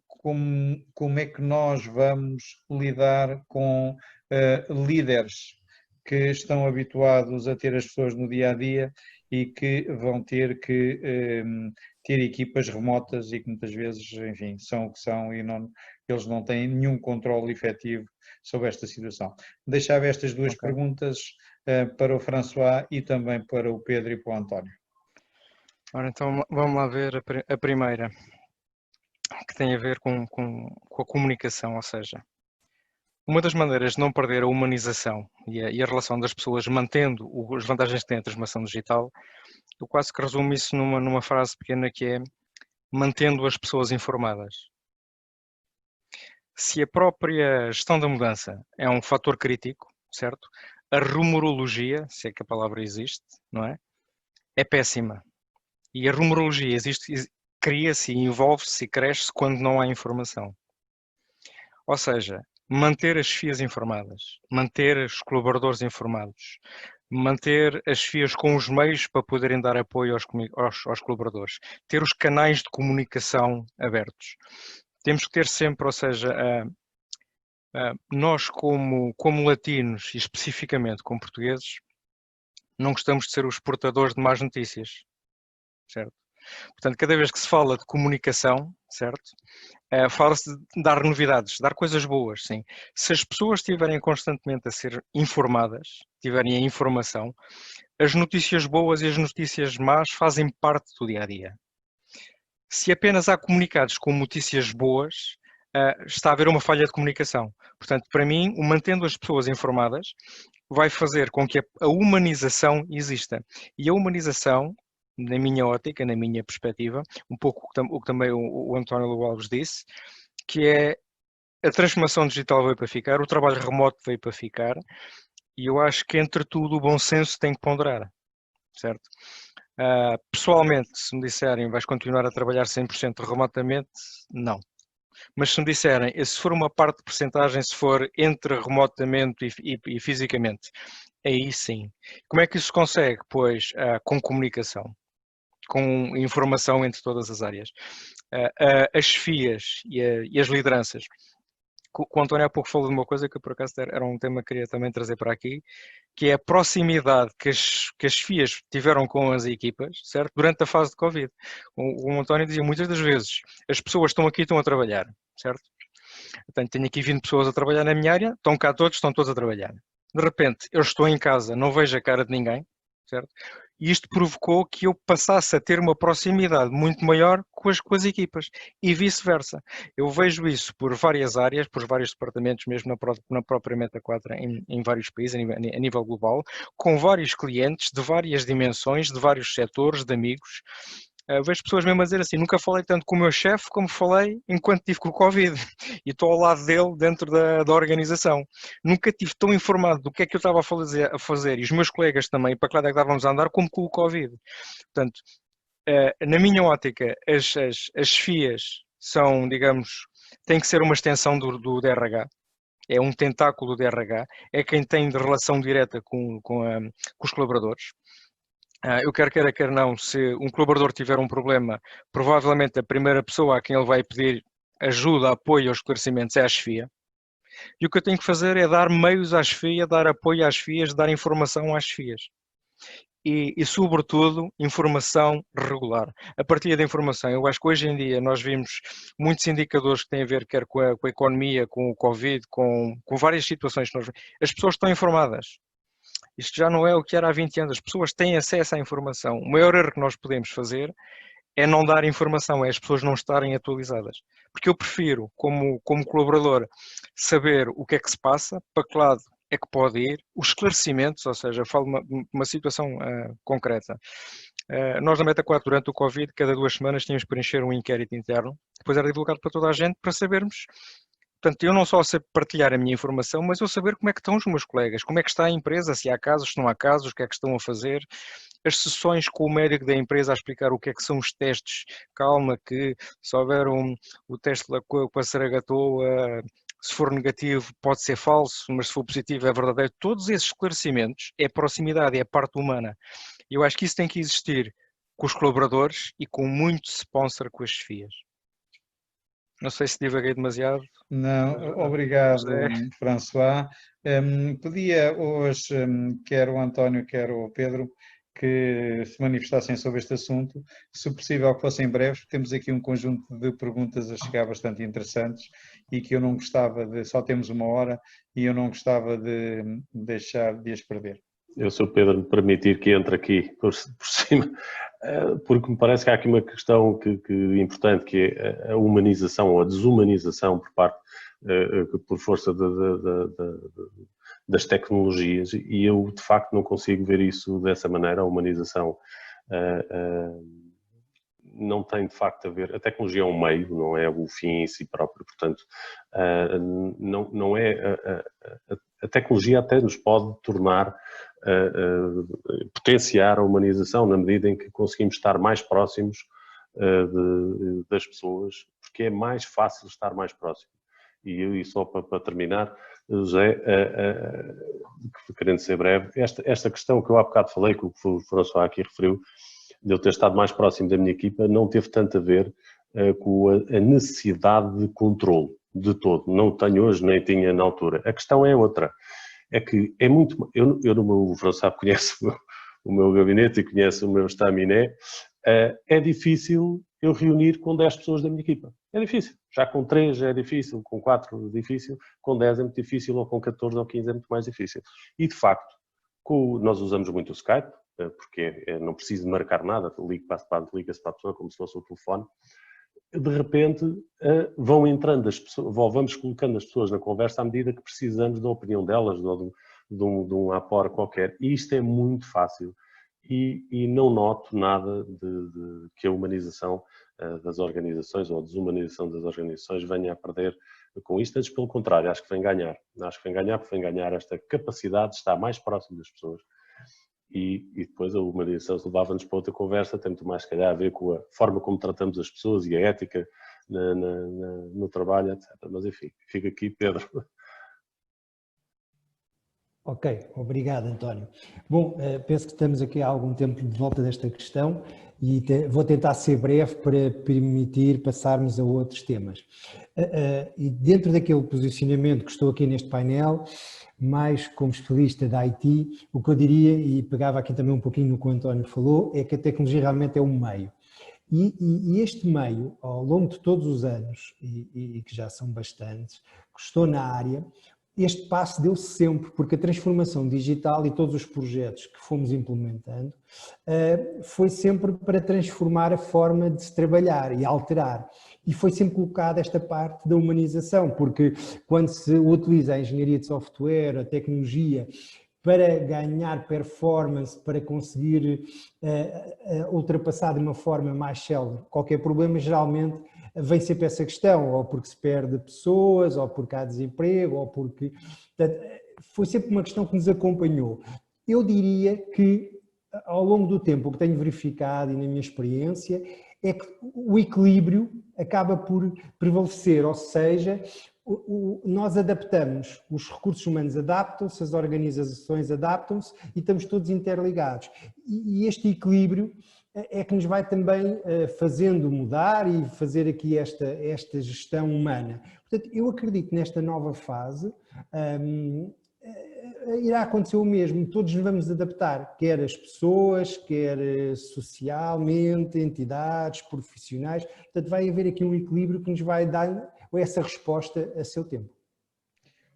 como é que nós vamos lidar com líderes que estão habituados a ter as pessoas no dia-a-dia e que vão ter que ter equipas remotas e que muitas vezes, enfim, são o que são e eles não têm nenhum controle efetivo sobre esta situação. Deixava estas 2 perguntas para o François e também para o Pedro e para o António. Ora, então vamos lá ver a primeira, que tem a ver com a comunicação, ou seja, uma das maneiras de não perder a humanização e a relação das pessoas mantendo as vantagens que tem a transformação digital, eu quase que resumo isso numa frase pequena que é mantendo as pessoas informadas. Se a própria gestão da mudança é um fator crítico, certo? A rumorologia, se é que a palavra existe, não é? É péssima. E a rumorologia cria-se, envolve-se e cresce quando não há informação. Ou seja, manter as FIAs informadas, manter os colaboradores informados, manter as FIAs com os meios para poderem dar apoio aos colaboradores, ter os canais de comunicação abertos. Temos que ter sempre, ou seja, nós como latinos e especificamente como portugueses, não gostamos de ser os portadores de más notícias, certo? Portanto, cada vez que se fala de comunicação, certo? Fala-se de dar novidades, dar coisas boas, sim. Se as pessoas estiverem constantemente a ser informadas, tiverem a informação, as notícias boas e as notícias más fazem parte do dia-a-dia. Se apenas há comunicados com notícias boas, está a haver uma falha de comunicação. Portanto, para mim, o mantendo as pessoas informadas vai fazer com que a humanização exista. E a humanização, na minha ótica, na minha perspectiva, um pouco o que também o António Alves disse, que é a transformação digital veio para ficar, o trabalho remoto veio para ficar, e eu acho que, entre tudo, o bom senso tem que ponderar, certo? Pessoalmente, se me disserem vais continuar a trabalhar 100% remotamente, não. Mas se me disserem, se for uma parte de percentagem, se for entre remotamente e fisicamente, aí sim. Como é que isso se consegue? Pois com comunicação, com informação entre todas as áreas. As chefias e as lideranças. O António há pouco falou de uma coisa que por acaso era um tema que queria também trazer para aqui, que é a proximidade que as FIAs tiveram com as equipas, certo? Durante a fase de Covid. O António dizia muitas das vezes, as pessoas estão aqui e estão a trabalhar, certo? Portanto, tenho aqui 20 pessoas a trabalhar na minha área, estão cá todos, estão todos a trabalhar. De repente, eu estou em casa, não vejo a cara de ninguém, certo? E isto provocou que eu passasse a ter uma proximidade muito maior com as equipas e vice-versa. Eu vejo isso por várias áreas, por vários departamentos, mesmo na própria Meta4 em vários países, a nível global, com vários clientes de várias dimensões, de vários setores, de amigos. Vejo pessoas mesmo a dizer assim, nunca falei tanto com o meu chefe como falei enquanto estive com o Covid e estou ao lado dele dentro da organização. Nunca estive tão informado do que é que eu estava a fazer e os meus colegas também, para que lado é que estávamos a andar, como com o Covid. Portanto, na minha ótica, as FIAs são, digamos, têm que ser uma extensão do DRH. É um tentáculo do DRH, é quem tem de relação direta com os colaboradores. Eu quer não, se um colaborador tiver um problema, provavelmente a primeira pessoa a quem ele vai pedir ajuda, apoio ou esclarecimentos é a chefia. E o que eu tenho que fazer é dar meios à chefia, dar apoio às FIAs, dar informação às FIAs. E sobretudo, informação regular. A partir da informação, eu acho que hoje em dia nós vimos muitos indicadores que têm a ver quer com a economia, com o Covid, com várias situações que nós vemos. As pessoas estão informadas. Isto já não é o que era há 20 anos. As pessoas têm acesso à informação. O maior erro que nós podemos fazer é não dar informação, é as pessoas não estarem atualizadas. Porque eu prefiro, como colaborador, saber o que é que se passa, para que lado é que pode ir, os esclarecimentos, ou seja, eu falo uma situação concreta. Nós na Meta4, durante o Covid, cada 2 semanas tínhamos que preencher um inquérito interno, depois era divulgado para toda a gente, para sabermos. Portanto, eu não só sei partilhar a minha informação, mas eu saber como é que estão os meus colegas, como é que está a empresa, se há casos, se não há casos, o que é que estão a fazer. As sessões com o médico da empresa a explicar o que é que são os testes. Calma que se houver o teste com a Saragatoa, se for negativo pode ser falso, mas se for positivo é verdadeiro. Todos esses esclarecimentos é proximidade, é a parte humana. Eu acho que isso tem que existir com os colaboradores e com muito sponsor com as chefias. Não sei se divaguei demasiado. Não, obrigado, François. Pedia hoje, quer o António, quer o Pedro, que se manifestassem sobre este assunto, se possível que fossem breves, porque temos aqui um conjunto de perguntas a chegar bastante interessantes e que eu não gostava de, só temos 1 hora, e eu não gostava de deixar de as perder. Eu, se o Pedro me permitir que entre aqui por cima, porque me parece que há aqui uma questão que importante, que é a humanização ou a desumanização por parte, por força das tecnologias, e eu de facto não consigo ver isso dessa maneira. A humanização não tem de facto a ver, a tecnologia é um meio, não é o fim em si próprio, portanto não é, a tecnologia até nos pode tornar, potenciar a humanização na medida em que conseguimos estar mais próximos das pessoas, porque é mais fácil estar mais próximo. E só para terminar, José, querendo ser breve, esta questão que eu há bocado falei, que o François aqui referiu, de eu ter estado mais próximo da minha equipa, não teve tanto a ver com a necessidade de controle de todo. Não tenho hoje, nem tinha na altura. A questão é outra. É que é muito... O François conhece o meu gabinete e conhece o meu estaminé, É difícil eu reunir com 10 pessoas da minha equipa. É difícil. Já com 3 é difícil, com 4 é difícil, com 10 é muito difícil, ou com 14 ou 15 é muito mais difícil. E, de facto, nós usamos muito o Skype, porque não preciso de marcar nada, liga-se para a pessoa como se fosse um telefone. De repente, vão entrando as pessoas, vamos colocando as pessoas na conversa à medida que precisamos da opinião delas, ou de um apor qualquer. E isto é muito fácil. E não noto nada de que a humanização das organizações ou a desumanização das organizações venha a perder com isto. Antes, pelo contrário, acho que vem ganhar. Acho que vem ganhar porque vem ganhar esta capacidade de estar mais próximo das pessoas. E depois a humanização levava-nos para outra conversa, tem muito mais, se calhar, a ver com a forma como tratamos as pessoas e a ética no trabalho, etc. Mas, enfim, fica aqui, Pedro. Ok, obrigado, António. Bom, penso que estamos aqui há algum tempo de volta desta questão e vou tentar ser breve para permitir passarmos a outros temas. E dentro daquele posicionamento que estou aqui neste painel, mais como especialista da IT, o que eu diria, e pegava aqui também um pouquinho no que o António falou, é que a tecnologia realmente é um meio. E este meio, ao longo de todos os anos, e que já são bastantes, que estou na área, este passo deu-se sempre, porque a transformação digital e todos os projetos que fomos implementando foi sempre para transformar a forma de se trabalhar e alterar. E foi sempre colocada esta parte da humanização, porque quando se utiliza a engenharia de software, a tecnologia, para ganhar performance, para conseguir ultrapassar de uma forma mais célere qualquer problema, geralmente vem sempre essa questão, ou porque se perde pessoas, ou porque há desemprego, ou porque... Portanto, foi sempre uma questão que nos acompanhou. Eu diria que, ao longo do tempo, o que tenho verificado e na minha experiência, é que o equilíbrio acaba por prevalecer, ou seja, nós adaptamos, os recursos humanos adaptam-se, as organizações adaptam-se e estamos todos interligados. E este equilíbrio é que nos vai também fazendo mudar e fazer aqui esta gestão humana. Portanto, eu acredito que nesta nova fase irá acontecer o mesmo, todos nos vamos adaptar, quer as pessoas, quer socialmente, entidades, profissionais, portanto vai haver aqui um equilíbrio que nos vai dar essa resposta a seu tempo.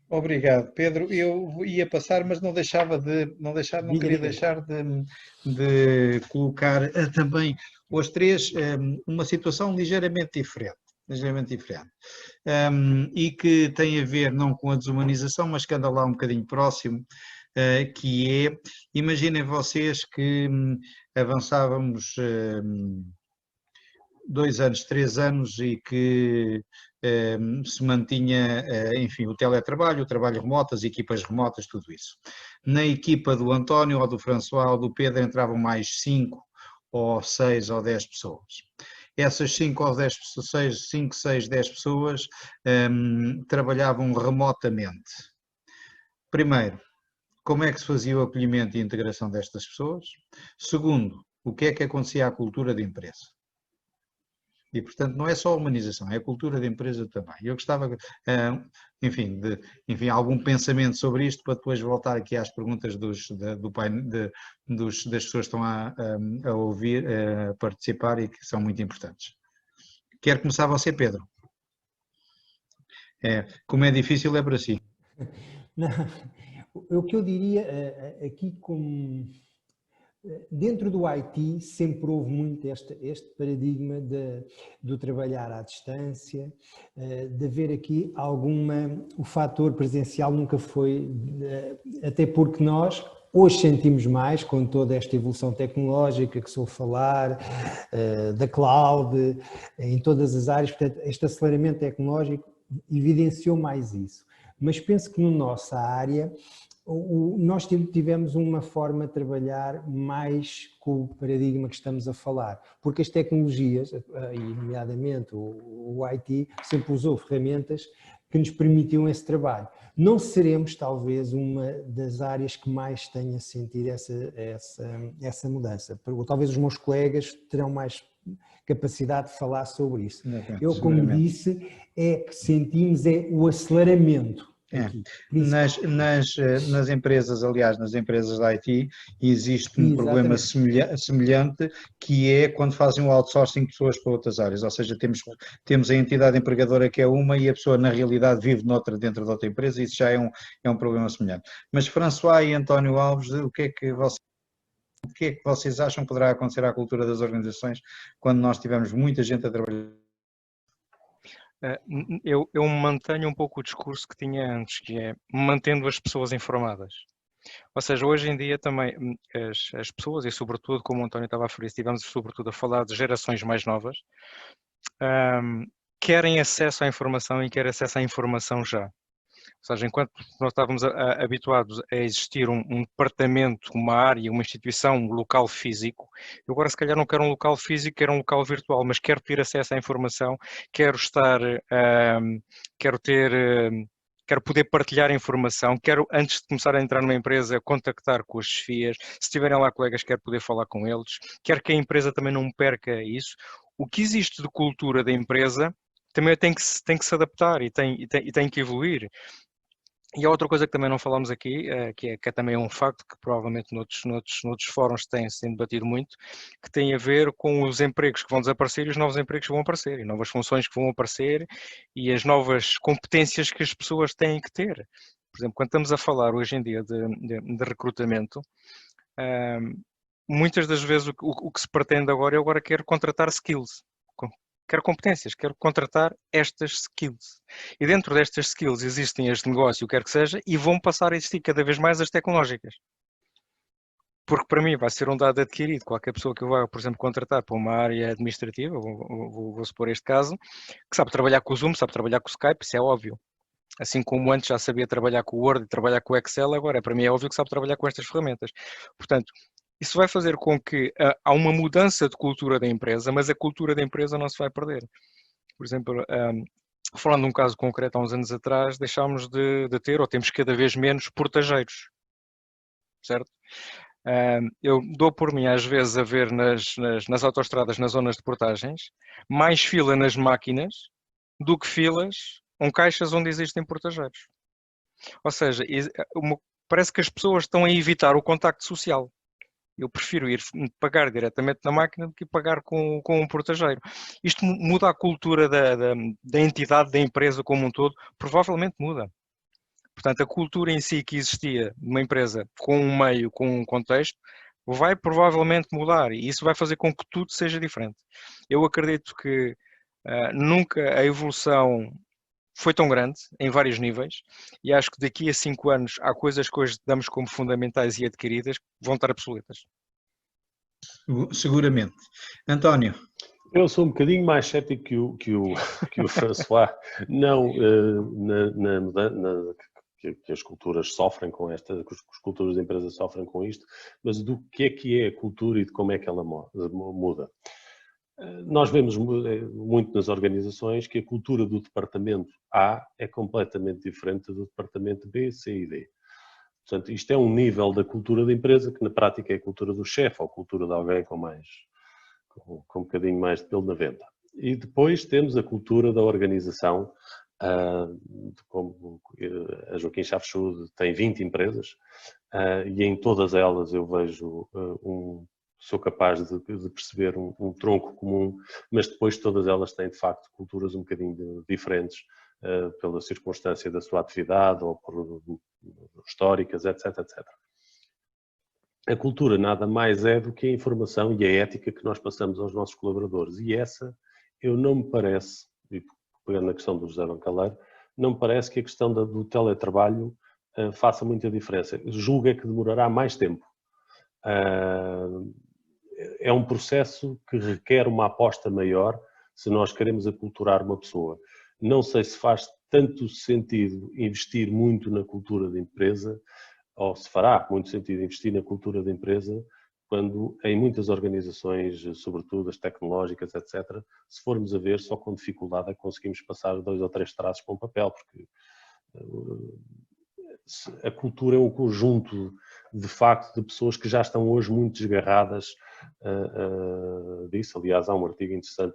Obrigado, Pedro. Eu ia passar, mas não queria deixar de colocar também os três uma situação ligeiramente diferente. E que tem a ver não com a desumanização, mas que anda lá um bocadinho próximo, que é, imaginem vocês que avançávamos 2 anos, 3 anos e que se mantinha, enfim, o teletrabalho, o trabalho remoto, as equipas remotas, tudo isso. Na equipa do António ou do François ou do Pedro entravam mais 5 ou 6 ou 10 pessoas. Essas 5 ou 10 pessoas, 5, 6, 10 pessoas trabalhavam remotamente. Primeiro, como é que se fazia o acolhimento e a integração destas pessoas? Segundo, o que é que acontecia à cultura da empresa? E, portanto, não é só a humanização, é a cultura da empresa também. Eu gostava, enfim, algum pensamento sobre isto para depois voltar aqui às perguntas das pessoas que estão a ouvir, a participar e que são muito importantes. Quer começar você, Pedro? Como é difícil, é para si. Não, o que eu diria aqui como... Dentro do IT sempre houve muito este paradigma do trabalhar à distância, de haver aqui o fator presencial nunca foi, até porque nós hoje sentimos mais com toda esta evolução tecnológica que sou a falar, da cloud, em todas as áreas, portanto este aceleramento tecnológico evidenciou mais isso. Mas penso que na nossa área nós tivemos uma forma de trabalhar mais com o paradigma que estamos a falar, porque as tecnologias, e nomeadamente o IT, sempre usou ferramentas que nos permitiam esse trabalho. Não seremos talvez uma das áreas que mais tenha sentido essa mudança. Talvez os meus colegas terão mais capacidade de falar sobre isso. Eu, como disse, é que sentimos o aceleramento. aqui. Nas empresas, aliás, nas empresas da IT, existe um Exatamente. problema semelhante, que é quando fazem o outsourcing de pessoas para outras áreas, ou seja, temos a entidade empregadora que é uma e a pessoa na realidade vive dentro de outra empresa, e isso já é um problema semelhante. Mas François e António Alves, o que é que vocês acham que poderá acontecer à cultura das organizações quando nós tivermos muita gente a trabalhar? Eu mantenho um pouco o discurso que tinha antes, que é mantendo as pessoas informadas. Ou seja, hoje em dia também as pessoas, e sobretudo, como o António estava a referir, estivemos sobretudo a falar de gerações mais novas, querem acesso à informação e querem acesso à informação já. Ou seja, enquanto nós estávamos habituados a existir um departamento, uma área, uma instituição, um local físico, eu agora se calhar não quero um local físico, quero um local virtual, mas quero ter acesso à informação, quero poder partilhar informação, quero, antes de começar a entrar numa empresa, contactar com as chefias, se tiverem lá colegas, quero poder falar com eles, quero que a empresa também não perca isso. O que existe de cultura da empresa também tem que se adaptar e tem que evoluir. E há outra coisa que também não falamos aqui, que é também um facto que provavelmente noutros fóruns tem sido debatido muito, que tem a ver com os empregos que vão desaparecer e os novos empregos que vão aparecer, e novas funções que vão aparecer e as novas competências que as pessoas têm que ter. Por exemplo, quando estamos a falar hoje em dia de recrutamento, muitas das vezes o que se pretende agora, eu agora quero contratar skills. Quero competências, quero contratar estas skills. E dentro destas skills existem as de negócio, quer que seja, e vão passar a existir cada vez mais as tecnológicas. Porque para mim vai ser um dado adquirido. Qualquer pessoa que eu vá, por exemplo, contratar para uma área administrativa, vou supor este caso, que sabe trabalhar com o Zoom, sabe trabalhar com o Skype, isso é óbvio. Assim como antes já sabia trabalhar com o Word e trabalhar com o Excel, agora para mim é óbvio que sabe trabalhar com estas ferramentas. Portanto, isso vai fazer com que há uma mudança de cultura da empresa, mas a cultura da empresa não se vai perder. Por exemplo, falando de um caso concreto, há uns anos atrás, deixámos de ter, ou temos cada vez menos, portageiros, certo? Eu dou por mim, às vezes, a ver nas autoestradas, nas zonas de portagens, mais fila nas máquinas do que filas ou caixas onde existem portageiros. Ou seja, parece que as pessoas estão a evitar o contacto social. Eu prefiro ir pagar diretamente na máquina do que pagar com um portageiro. Isto muda a cultura da entidade, da empresa como um todo? Provavelmente muda. Portanto, a cultura em si que existia numa empresa com um meio, com um contexto, vai provavelmente mudar e isso vai fazer com que tudo seja diferente. Eu acredito que nunca a evolução foi tão grande, em vários níveis, e acho que daqui a 5 anos há coisas que hoje damos como fundamentais e adquiridas que vão estar obsoletas. Seguramente. António? Eu sou um bocadinho mais cético que o François, não que as culturas sofrem com esta, que as culturas de empresa sofrem com isto, mas do que é a cultura e de como é que ela muda. Nós vemos muito nas organizações que a cultura do departamento A é completamente diferente do departamento B, C e D. Portanto, isto é um nível da cultura da empresa que na prática é a cultura do chefe ou a cultura de alguém com um bocadinho mais de pelo na venda. E depois temos a cultura da organização, como a Joaquim Chavchude tem 20 empresas e em todas elas eu vejo sou capaz de perceber um tronco comum, mas depois todas elas têm de facto culturas um bocadinho diferentes pela circunstância da sua atividade ou por históricas, etc, etc. A cultura nada mais é do que a informação e a ética que nós passamos aos nossos colaboradores e essa eu não me parece, e pegando na questão do José Bancaleiro, não me parece que a questão do teletrabalho faça muita diferença. Julgo é que demorará mais tempo. É um processo que requer uma aposta maior se nós queremos aculturar uma pessoa. Não sei se faz tanto sentido investir muito na cultura da empresa, ou se fará muito sentido investir na cultura da empresa, quando em muitas organizações, sobretudo as tecnológicas, etc., se formos a ver, só com dificuldade é que conseguimos passar 2 ou 3 traços para um papel, porque a cultura é um conjunto, de facto, de pessoas que já estão hoje muito desgarradas disso. Aliás, há um artigo interessante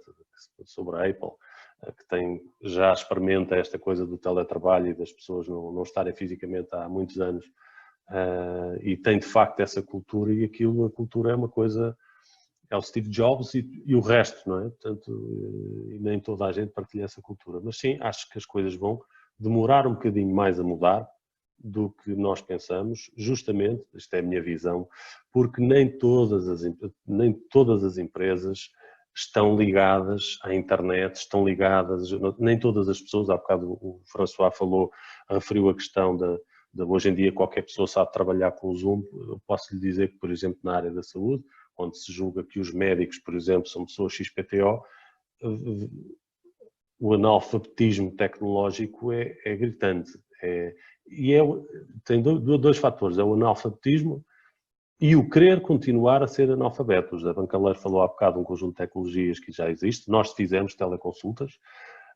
sobre a Apple, que já experimenta esta coisa do teletrabalho e das pessoas não estarem fisicamente há muitos anos, e tem de facto essa cultura, e a cultura é uma coisa, é o Steve Jobs e o resto, não é? Portanto, e nem toda a gente partilha essa cultura. Mas sim, acho que as coisas vão demorar um bocadinho mais a mudar do que nós pensamos, justamente, esta é a minha visão, porque nem todas as empresas estão ligadas à internet, estão ligadas, nem todas as pessoas, há bocado o François referiu a questão de hoje em dia qualquer pessoa sabe trabalhar com o Zoom. Eu posso lhe dizer que, por exemplo, na área da saúde, onde se julga que os médicos, por exemplo, são pessoas XPTO, o analfabetismo tecnológico é gritante. Tem dois fatores, é o analfabetismo e o querer continuar a ser analfabeto. O José Bancaleiro falou há bocado de um conjunto de tecnologias que já existe, nós fizemos teleconsultas,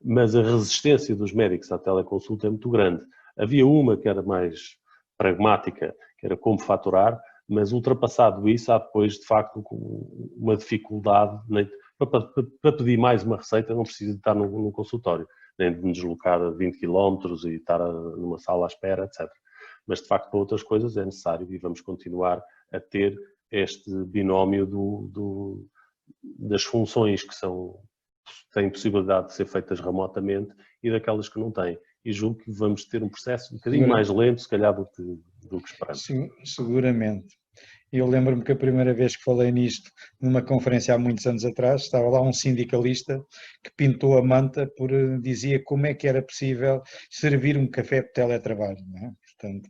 mas a resistência dos médicos à teleconsulta é muito grande. Havia uma que era mais pragmática, que era como faturar, mas ultrapassado isso há depois, de facto, uma dificuldade. Para pedir mais uma receita não precisa de estar num consultório, nem de me deslocar 20 km e estar numa sala à espera, etc. Mas, de facto, para outras coisas é necessário e vamos continuar a ter este binómio das funções que têm possibilidade de ser feitas remotamente e daquelas que não têm. E julgo que vamos ter um processo um bocadinho mais lento, se calhar, do que esperamos. Sim, seguramente. Eu lembro-me que a primeira vez que falei nisto, numa conferência há muitos anos atrás, estava lá um sindicalista que pintou a manta dizia como é que era possível servir um café de teletrabalho, não é? Portanto,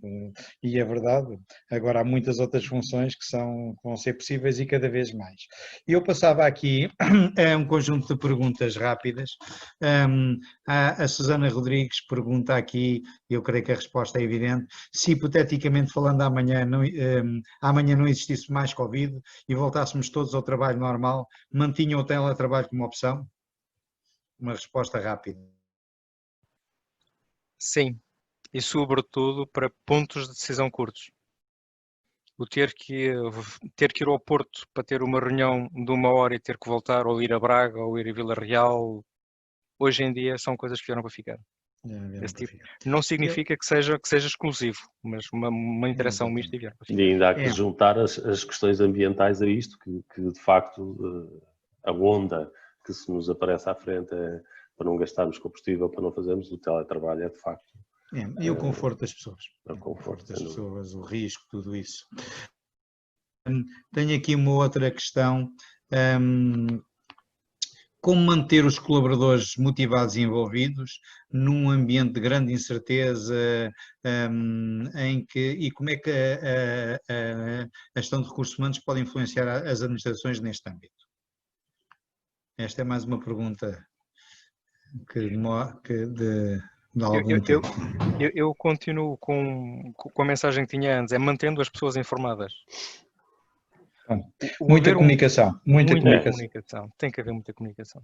e é verdade, agora há muitas outras funções que vão ser possíveis e cada vez mais. Eu passava aqui um conjunto de perguntas rápidas. A Susana Rodrigues pergunta aqui, eu creio que a resposta é evidente, se hipoteticamente falando amanhã não existisse mais Covid e voltássemos todos ao trabalho normal, mantinham o teletrabalho como opção? Uma resposta rápida. Sim, e sobretudo para pontos de decisão curtos. O ter que ir ao Porto para ter uma reunião de 1 hora e ter que voltar, ou ir a Braga, ou ir a Vila Real, hoje em dia são coisas que vieram para ficar. Esse tipo. Não significa que seja exclusivo, mas uma interação mista e vieram para ficar. E ainda há que juntar as questões ambientais a isto, que de facto a onda que se nos aparece à frente é para não gastarmos combustível, para não fazermos o teletrabalho, é de facto. E o conforto das pessoas. O conforto das pessoas, o risco, tudo isso. Tenho aqui uma outra questão. Como manter os colaboradores motivados e envolvidos num ambiente de grande incerteza, e como é que a gestão de recursos humanos pode influenciar as administrações neste âmbito? Esta é mais uma pergunta de algum tempo. Eu continuo com a mensagem que tinha antes, é mantendo as pessoas informadas. Muita comunicação. Tem que haver muita comunicação.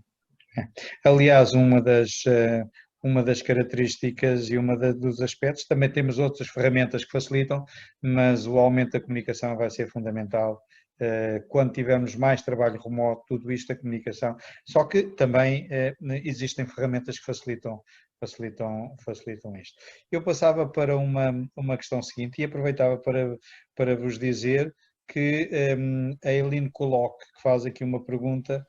Aliás, uma das características e dos aspectos, também temos outras ferramentas que facilitam, mas o aumento da comunicação vai ser fundamental. Quando tivermos mais trabalho remoto, tudo isto, a comunicação, só que também existem ferramentas que facilitam isto. Eu passava para uma questão seguinte e aproveitava para vos dizer que a Eline Coloque, que faz aqui uma pergunta,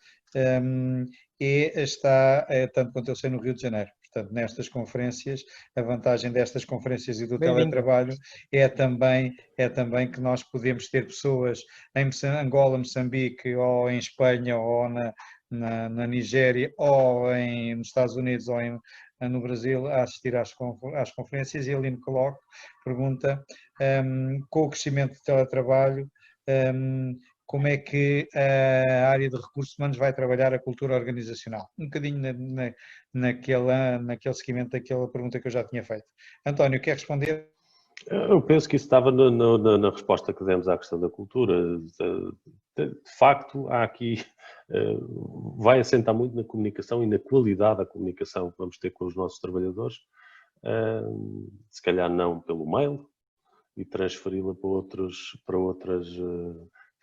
está, tanto quanto eu sei, no Rio de Janeiro. Portanto, nestas conferências, a vantagem destas conferências e do teletrabalho é também que nós podemos ter pessoas em Angola, Moçambique, ou em Espanha, ou na Nigéria, ou nos Estados Unidos, ou no Brasil, a assistir às conferências. E a Eline Coloque pergunta, com o crescimento do teletrabalho, como é que a área de recursos humanos vai trabalhar a cultura organizacional? Um bocadinho naquele seguimento daquela pergunta que eu já tinha feito. António, quer responder? Eu penso que isso estava na resposta que demos à questão da cultura. De facto, há aqui, vai assentar muito na comunicação e na qualidade da comunicação que vamos ter com os nossos trabalhadores, se calhar não pelo mail, e transferi-la para outras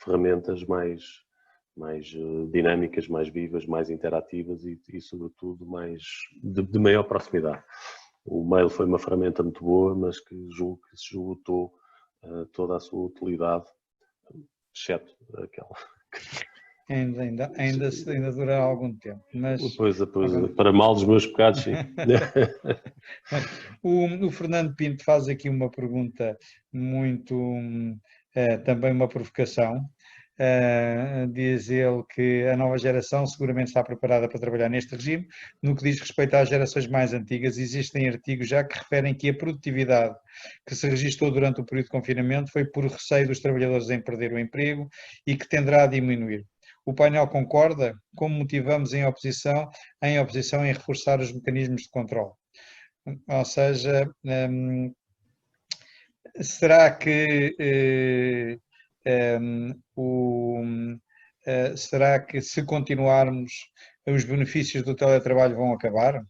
ferramentas dinâmicas, mais vivas, mais interativas e sobretudo, mais de maior proximidade. O mail foi uma ferramenta muito boa, mas que julgo que se esgotou toda a sua utilidade, exceto aquela... Ainda durará algum tempo. Mas... Pois, para mal dos meus pecados, sim. O Fernando Pinto faz aqui uma pergunta muito, também uma provocação. Diz ele que a nova geração seguramente está preparada para trabalhar neste regime. No que diz respeito às gerações mais antigas, existem artigos já que referem que a produtividade que se registrou durante o período de confinamento foi por receio dos trabalhadores em perder o emprego e que tenderá a diminuir. O painel concorda? Como motivamos em oposição em reforçar os mecanismos de controle? Ou seja, será que será que se continuarmos os benefícios do teletrabalho vão acabar?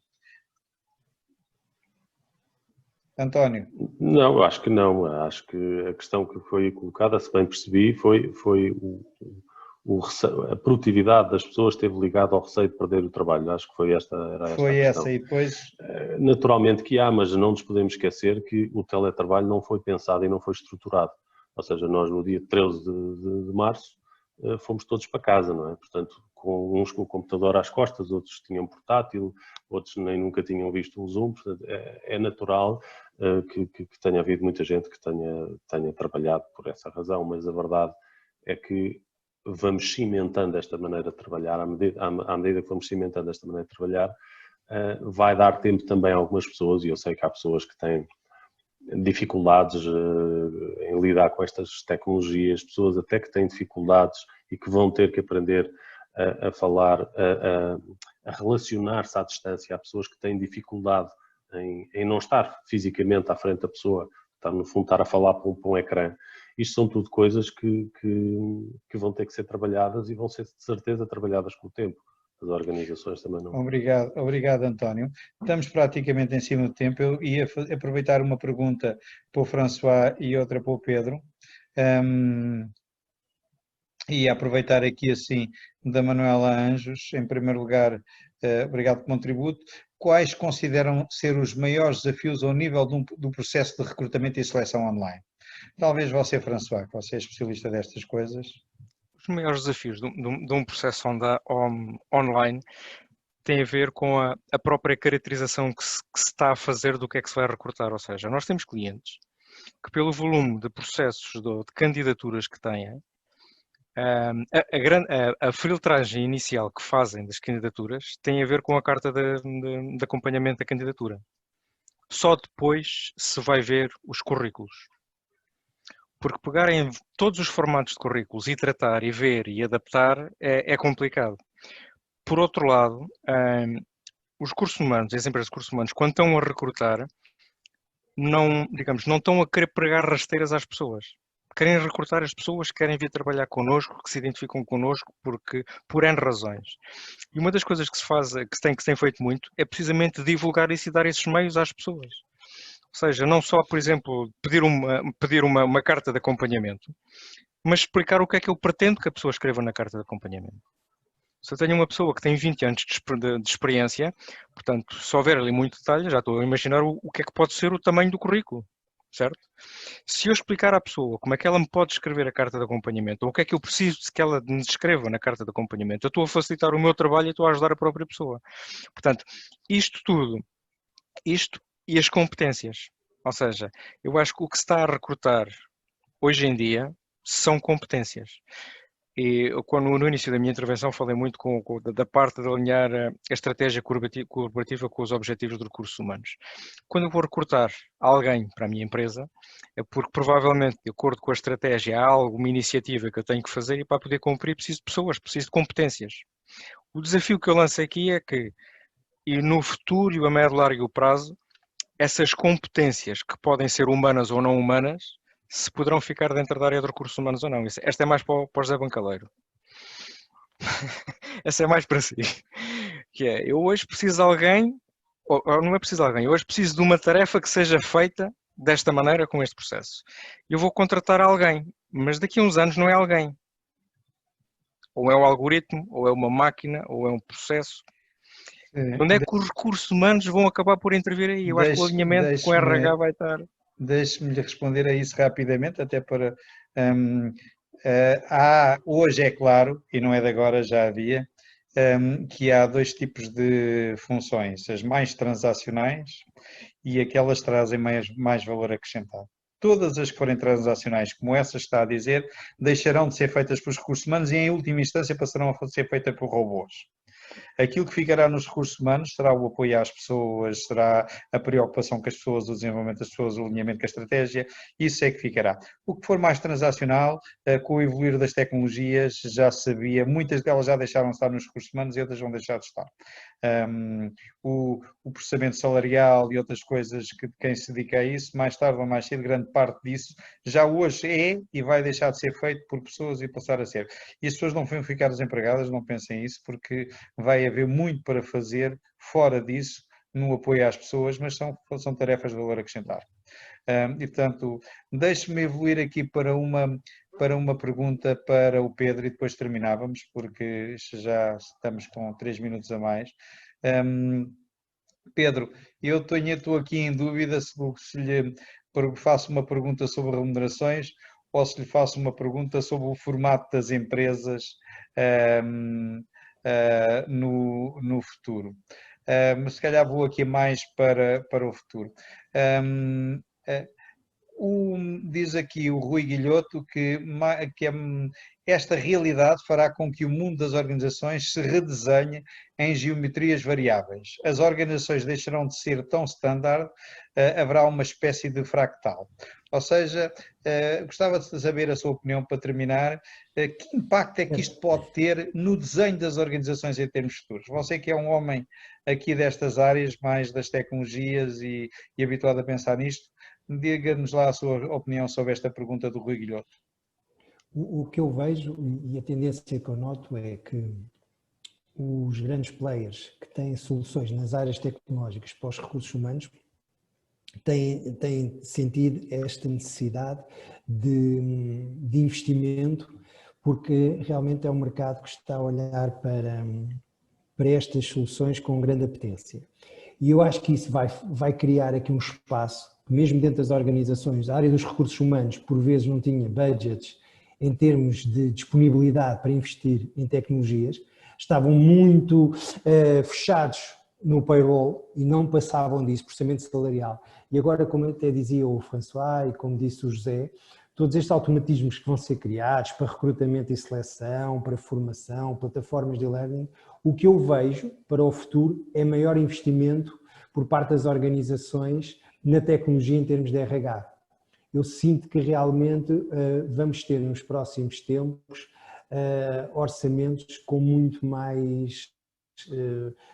António? Não, acho que não. Acho que a questão que foi colocada, se bem percebi, foi a produtividade das pessoas esteve ligada ao receio de perder o trabalho. Acho que foi esta a questão. E depois... Naturalmente que há, mas não nos podemos esquecer que o teletrabalho não foi pensado e não foi estruturado. Ou seja, nós no dia 13 de março fomos todos para casa, não é? Portanto, uns com o computador às costas, outros tinham portátil, outros nem nunca tinham visto um Zoom. Portanto, é natural que tenha havido muita gente que tenha trabalhado por essa razão, mas a verdade é que vamos cimentando esta maneira de trabalhar, à medida que vamos cimentando esta maneira de trabalhar, vai dar tempo também a algumas pessoas, e eu sei que há pessoas que têm dificuldades em lidar com estas tecnologias, pessoas até que têm dificuldades e que vão ter que aprender a falar, a relacionar-se à distância. Há pessoas que têm dificuldade em não estar fisicamente à frente da pessoa, no fundo estar a falar para um ecrã. Isto são tudo coisas que vão ter que ser trabalhadas e vão ser de certeza trabalhadas com o tempo. As organizações também não. Obrigado, António. Estamos praticamente em cima do tempo. Eu ia aproveitar uma pergunta para o François e outra para o Pedro. E aproveitar aqui assim da Manuela Anjos, em primeiro lugar, obrigado pelo contributo. Quais consideram ser os maiores desafios ao nível do processo de recrutamento e seleção online? Talvez você, François, que você é especialista destas coisas. Os maiores desafios de um processo online têm a ver com a própria caracterização que se está a fazer do que é que se vai recrutar. Ou seja, nós temos clientes que, pelo volume de processos de candidaturas que têm, a filtragem inicial que fazem das candidaturas tem a ver com a carta de acompanhamento da candidatura. Só depois se vai ver os currículos. Porque pegar em todos os formatos de currículos e tratar, e ver, e adaptar é complicado. Por outro lado, os recursos humanos, as empresas de recursos humanos, quando estão a recrutar, não estão a querer pregar rasteiras às pessoas. Querem recrutar as pessoas que querem vir trabalhar connosco, que se identificam connosco, por N razões. E uma das coisas que se tem feito muito é precisamente divulgar isso e dar esses meios às pessoas. Ou seja, não só, por exemplo, pedir uma carta de acompanhamento, mas explicar o que é que eu pretendo que a pessoa escreva na carta de acompanhamento. Se eu tenho uma pessoa que tem 20 anos de experiência, portanto, se houver ali muito detalhe, já estou a imaginar o que é que pode ser o tamanho do currículo, certo? Se eu explicar à pessoa como é que ela me pode escrever a carta de acompanhamento, ou o que é que eu preciso que ela me escreva na carta de acompanhamento, eu estou a facilitar o meu trabalho e estou a ajudar a própria pessoa. Portanto, isto tudo, e as competências. Ou seja, eu acho que o que se está a recrutar hoje em dia são competências. E quando no início da minha intervenção falei muito da parte de alinhar a estratégia colaborativa com os objetivos de recursos humanos. Quando eu vou recrutar alguém para a minha empresa, é porque provavelmente, de acordo com a estratégia, há uma iniciativa que eu tenho que fazer e para poder cumprir preciso de pessoas, preciso de competências. O desafio que eu lanço aqui é que, e no futuro e a médio, largo prazo, essas competências que podem ser humanas ou não humanas, se poderão ficar dentro da área de recursos humanos ou não. Esta é mais para o José Bancaleiro. Essa é mais para si. Que é, eu hoje preciso de alguém, ou não é preciso de alguém, eu hoje preciso de uma tarefa que seja feita desta maneira, com este processo. Eu vou contratar alguém, mas daqui a uns anos não é alguém. ou é um algoritmo, ou é uma máquina, ou é um processo. Onde é que os recursos humanos vão acabar por intervir aí? Eu acho que o alinhamento com o RH vai estar... Deixe-me responder a isso rapidamente, até para... hoje é claro, e não é de agora, já havia, que há dois tipos de funções, as mais transacionais e aquelas que trazem mais valor acrescentado. Todas as que forem transacionais, como essa está a dizer, deixarão de ser feitas pelos recursos humanos e, em última instância, passarão a ser feitas por robôs. Aquilo que ficará nos recursos humanos será o apoio às pessoas, será a preocupação com as pessoas, o desenvolvimento das pessoas, o alinhamento com a estratégia, isso é que ficará. O que for mais transacional, com o evoluir das tecnologias, já sabia, muitas delas já deixaram de estar nos recursos humanos e outras vão deixar de estar. O processamento salarial e outras coisas que quem se dedica a isso, mais tarde ou mais cedo, grande parte disso já hoje é e vai deixar de ser feito por pessoas e passar a ser. E as pessoas não vão ficar desempregadas, não pensem isso, porque vai haver muito para fazer fora disso, no apoio às pessoas, mas são tarefas de valor acrescentado. E, portanto, deixe-me evoluir aqui para uma pergunta para o Pedro e depois terminávamos, porque já estamos com 3 minutos a mais. Pedro, eu estou aqui em dúvida se lhe faço uma pergunta sobre remunerações ou se lhe faço uma pergunta sobre o formato das empresas no futuro. Mas se calhar vou aqui mais para o futuro. Diz aqui o Rui Guilhoto que esta realidade fará com que o mundo das organizações se redesenhe em geometrias variáveis. As organizações deixarão de ser tão standard, haverá uma espécie de fractal. Ou seja, gostava de saber a sua opinião para terminar, que impacto é que isto pode ter no desenho das organizações em termos futuros? Você que é um homem aqui destas áreas, mais das tecnologias e habituado a pensar nisto, diga-nos lá a sua opinião sobre esta pergunta do Rui Guilhoto. O que eu vejo e a tendência que eu noto é que os grandes players que têm soluções nas áreas tecnológicas para os recursos humanos têm sentido esta necessidade de investimento, porque realmente é um mercado que está a olhar para estas soluções com grande apetência. E eu acho que isso vai criar aqui um espaço, mesmo dentro das organizações, a área dos recursos humanos por vezes não tinha budgets em termos de disponibilidade para investir em tecnologias, estavam muito fechados no payroll e não passavam disso, processamento salarial. E agora, como até dizia o François e como disse o José, todos estes automatismos que vão ser criados para recrutamento e seleção, para formação, plataformas de e-learning, o que eu vejo para o futuro é maior investimento por parte das organizações na tecnologia em termos de RH. Eu sinto que realmente vamos ter nos próximos tempos orçamentos com muito mais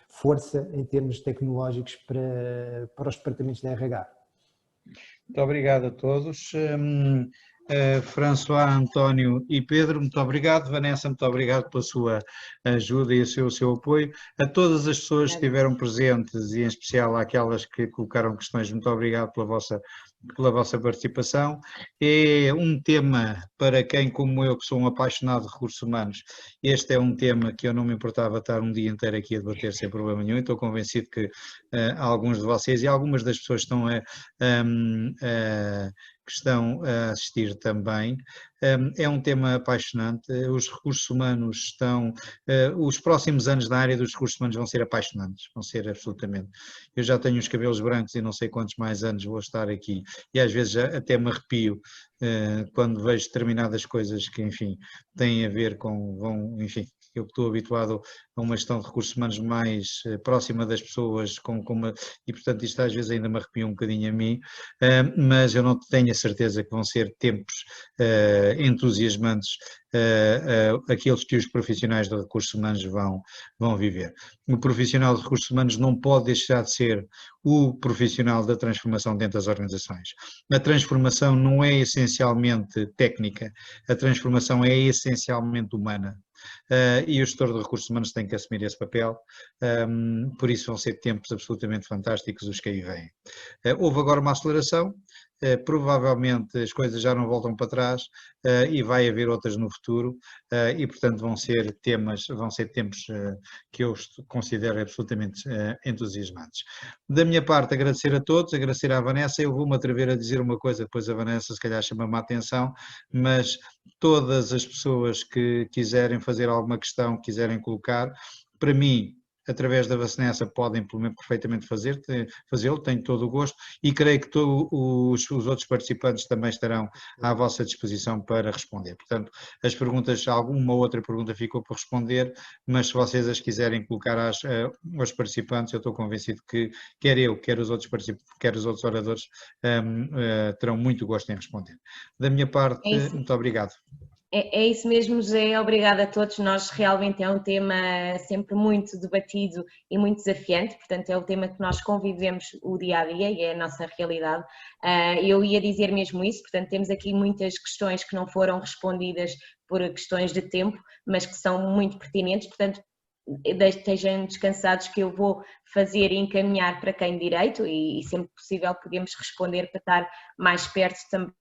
força em termos tecnológicos para os departamentos de RH. Muito obrigado a todos. François, António e Pedro, muito obrigado. Vanessa, muito obrigado pela sua ajuda e o seu apoio. A todas as pessoas que estiveram presentes e em especial àquelas que colocaram questões, muito obrigado pela vossa participação. É um tema para quem, como eu, que sou um apaixonado de recursos humanos, este é um tema que eu não me importava estar um dia inteiro aqui a debater sem problema nenhum. Estou convencido que alguns de vocês e algumas das pessoas que estão a assistir também. É um tema apaixonante, os recursos humanos os próximos anos na área dos recursos humanos vão ser apaixonantes, vão ser absolutamente. Eu já tenho os cabelos brancos e não sei quantos mais anos vou estar aqui e às vezes até me arrepio quando vejo determinadas coisas que, enfim, têm a ver enfim, eu estou habituado a uma gestão de recursos humanos mais próxima das pessoas, e portanto isto às vezes ainda me arrepia um bocadinho a mim, mas eu não tenho a certeza que vão ser tempos entusiasmantes aqueles que os profissionais de recursos humanos vão viver. O profissional de recursos humanos não pode deixar de ser o profissional da transformação dentro das organizações. A transformação não é essencialmente técnica, a transformação é essencialmente humana. E o gestor de recursos humanos tem que assumir esse papel, por isso vão ser tempos absolutamente fantásticos os que aí vêm. Houve agora uma aceleração, provavelmente as coisas já não voltam para trás e vai haver outras no futuro e, portanto, vão ser tempos que eu considero absolutamente entusiasmantes. Da minha parte, agradecer a todos, agradecer à Vanessa. Eu vou-me atrever a dizer uma coisa, depois a Vanessa se calhar chama-me a atenção, mas todas as pessoas que quiserem fazer alguma questão, quiserem colocar, para mim, através da Vanessa podem perfeitamente fazê-lo, tenho todo o gosto e creio que os outros participantes também estarão à vossa disposição para responder. Portanto, as perguntas, alguma outra pergunta ficou por responder, mas se vocês as quiserem colocar aos participantes, eu estou convencido que quer eu, quer os outros oradores terão muito gosto em responder. Da minha parte, muito obrigado. É isso mesmo, José, obrigada a todos. Nós realmente é um tema sempre muito debatido e muito desafiante, portanto é o tema que nós convivemos o dia a dia e é a nossa realidade. Eu ia dizer mesmo isso, portanto temos aqui muitas questões que não foram respondidas por questões de tempo, mas que são muito pertinentes, portanto estejam descansados que eu vou fazer e encaminhar para quem direito e sempre possível podemos responder para estar mais perto também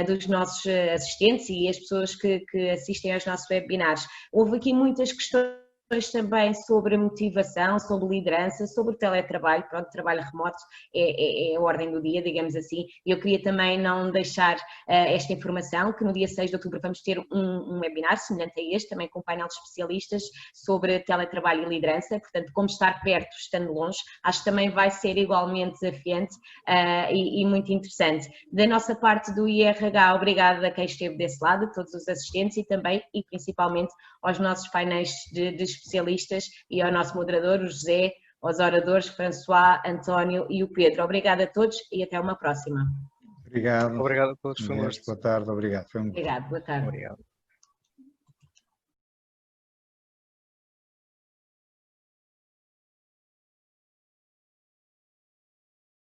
dos nossos assistentes e as pessoas que assistem aos nossos webinars. Houve aqui muitas questões também sobre motivação, sobre liderança, sobre teletrabalho, pronto, trabalho remoto é a ordem do dia, digamos assim. Eu queria também não deixar esta informação, que no dia 6 de outubro vamos ter um webinar semelhante a este, também com um painel de especialistas sobre teletrabalho e liderança, portanto, como estar perto estando longe, acho que também vai ser igualmente desafiante e muito interessante. Da nossa parte do IRH, obrigada a quem esteve desse lado, todos os assistentes e também e principalmente aos nossos painéis de especialistas e ao nosso moderador, o José, aos oradores, François, António e o Pedro. Obrigada a todos e até uma próxima. Obrigado. Obrigado a todos. Foi um gosto. Boa tarde, obrigado. Obrigado, boa tarde. Obrigado.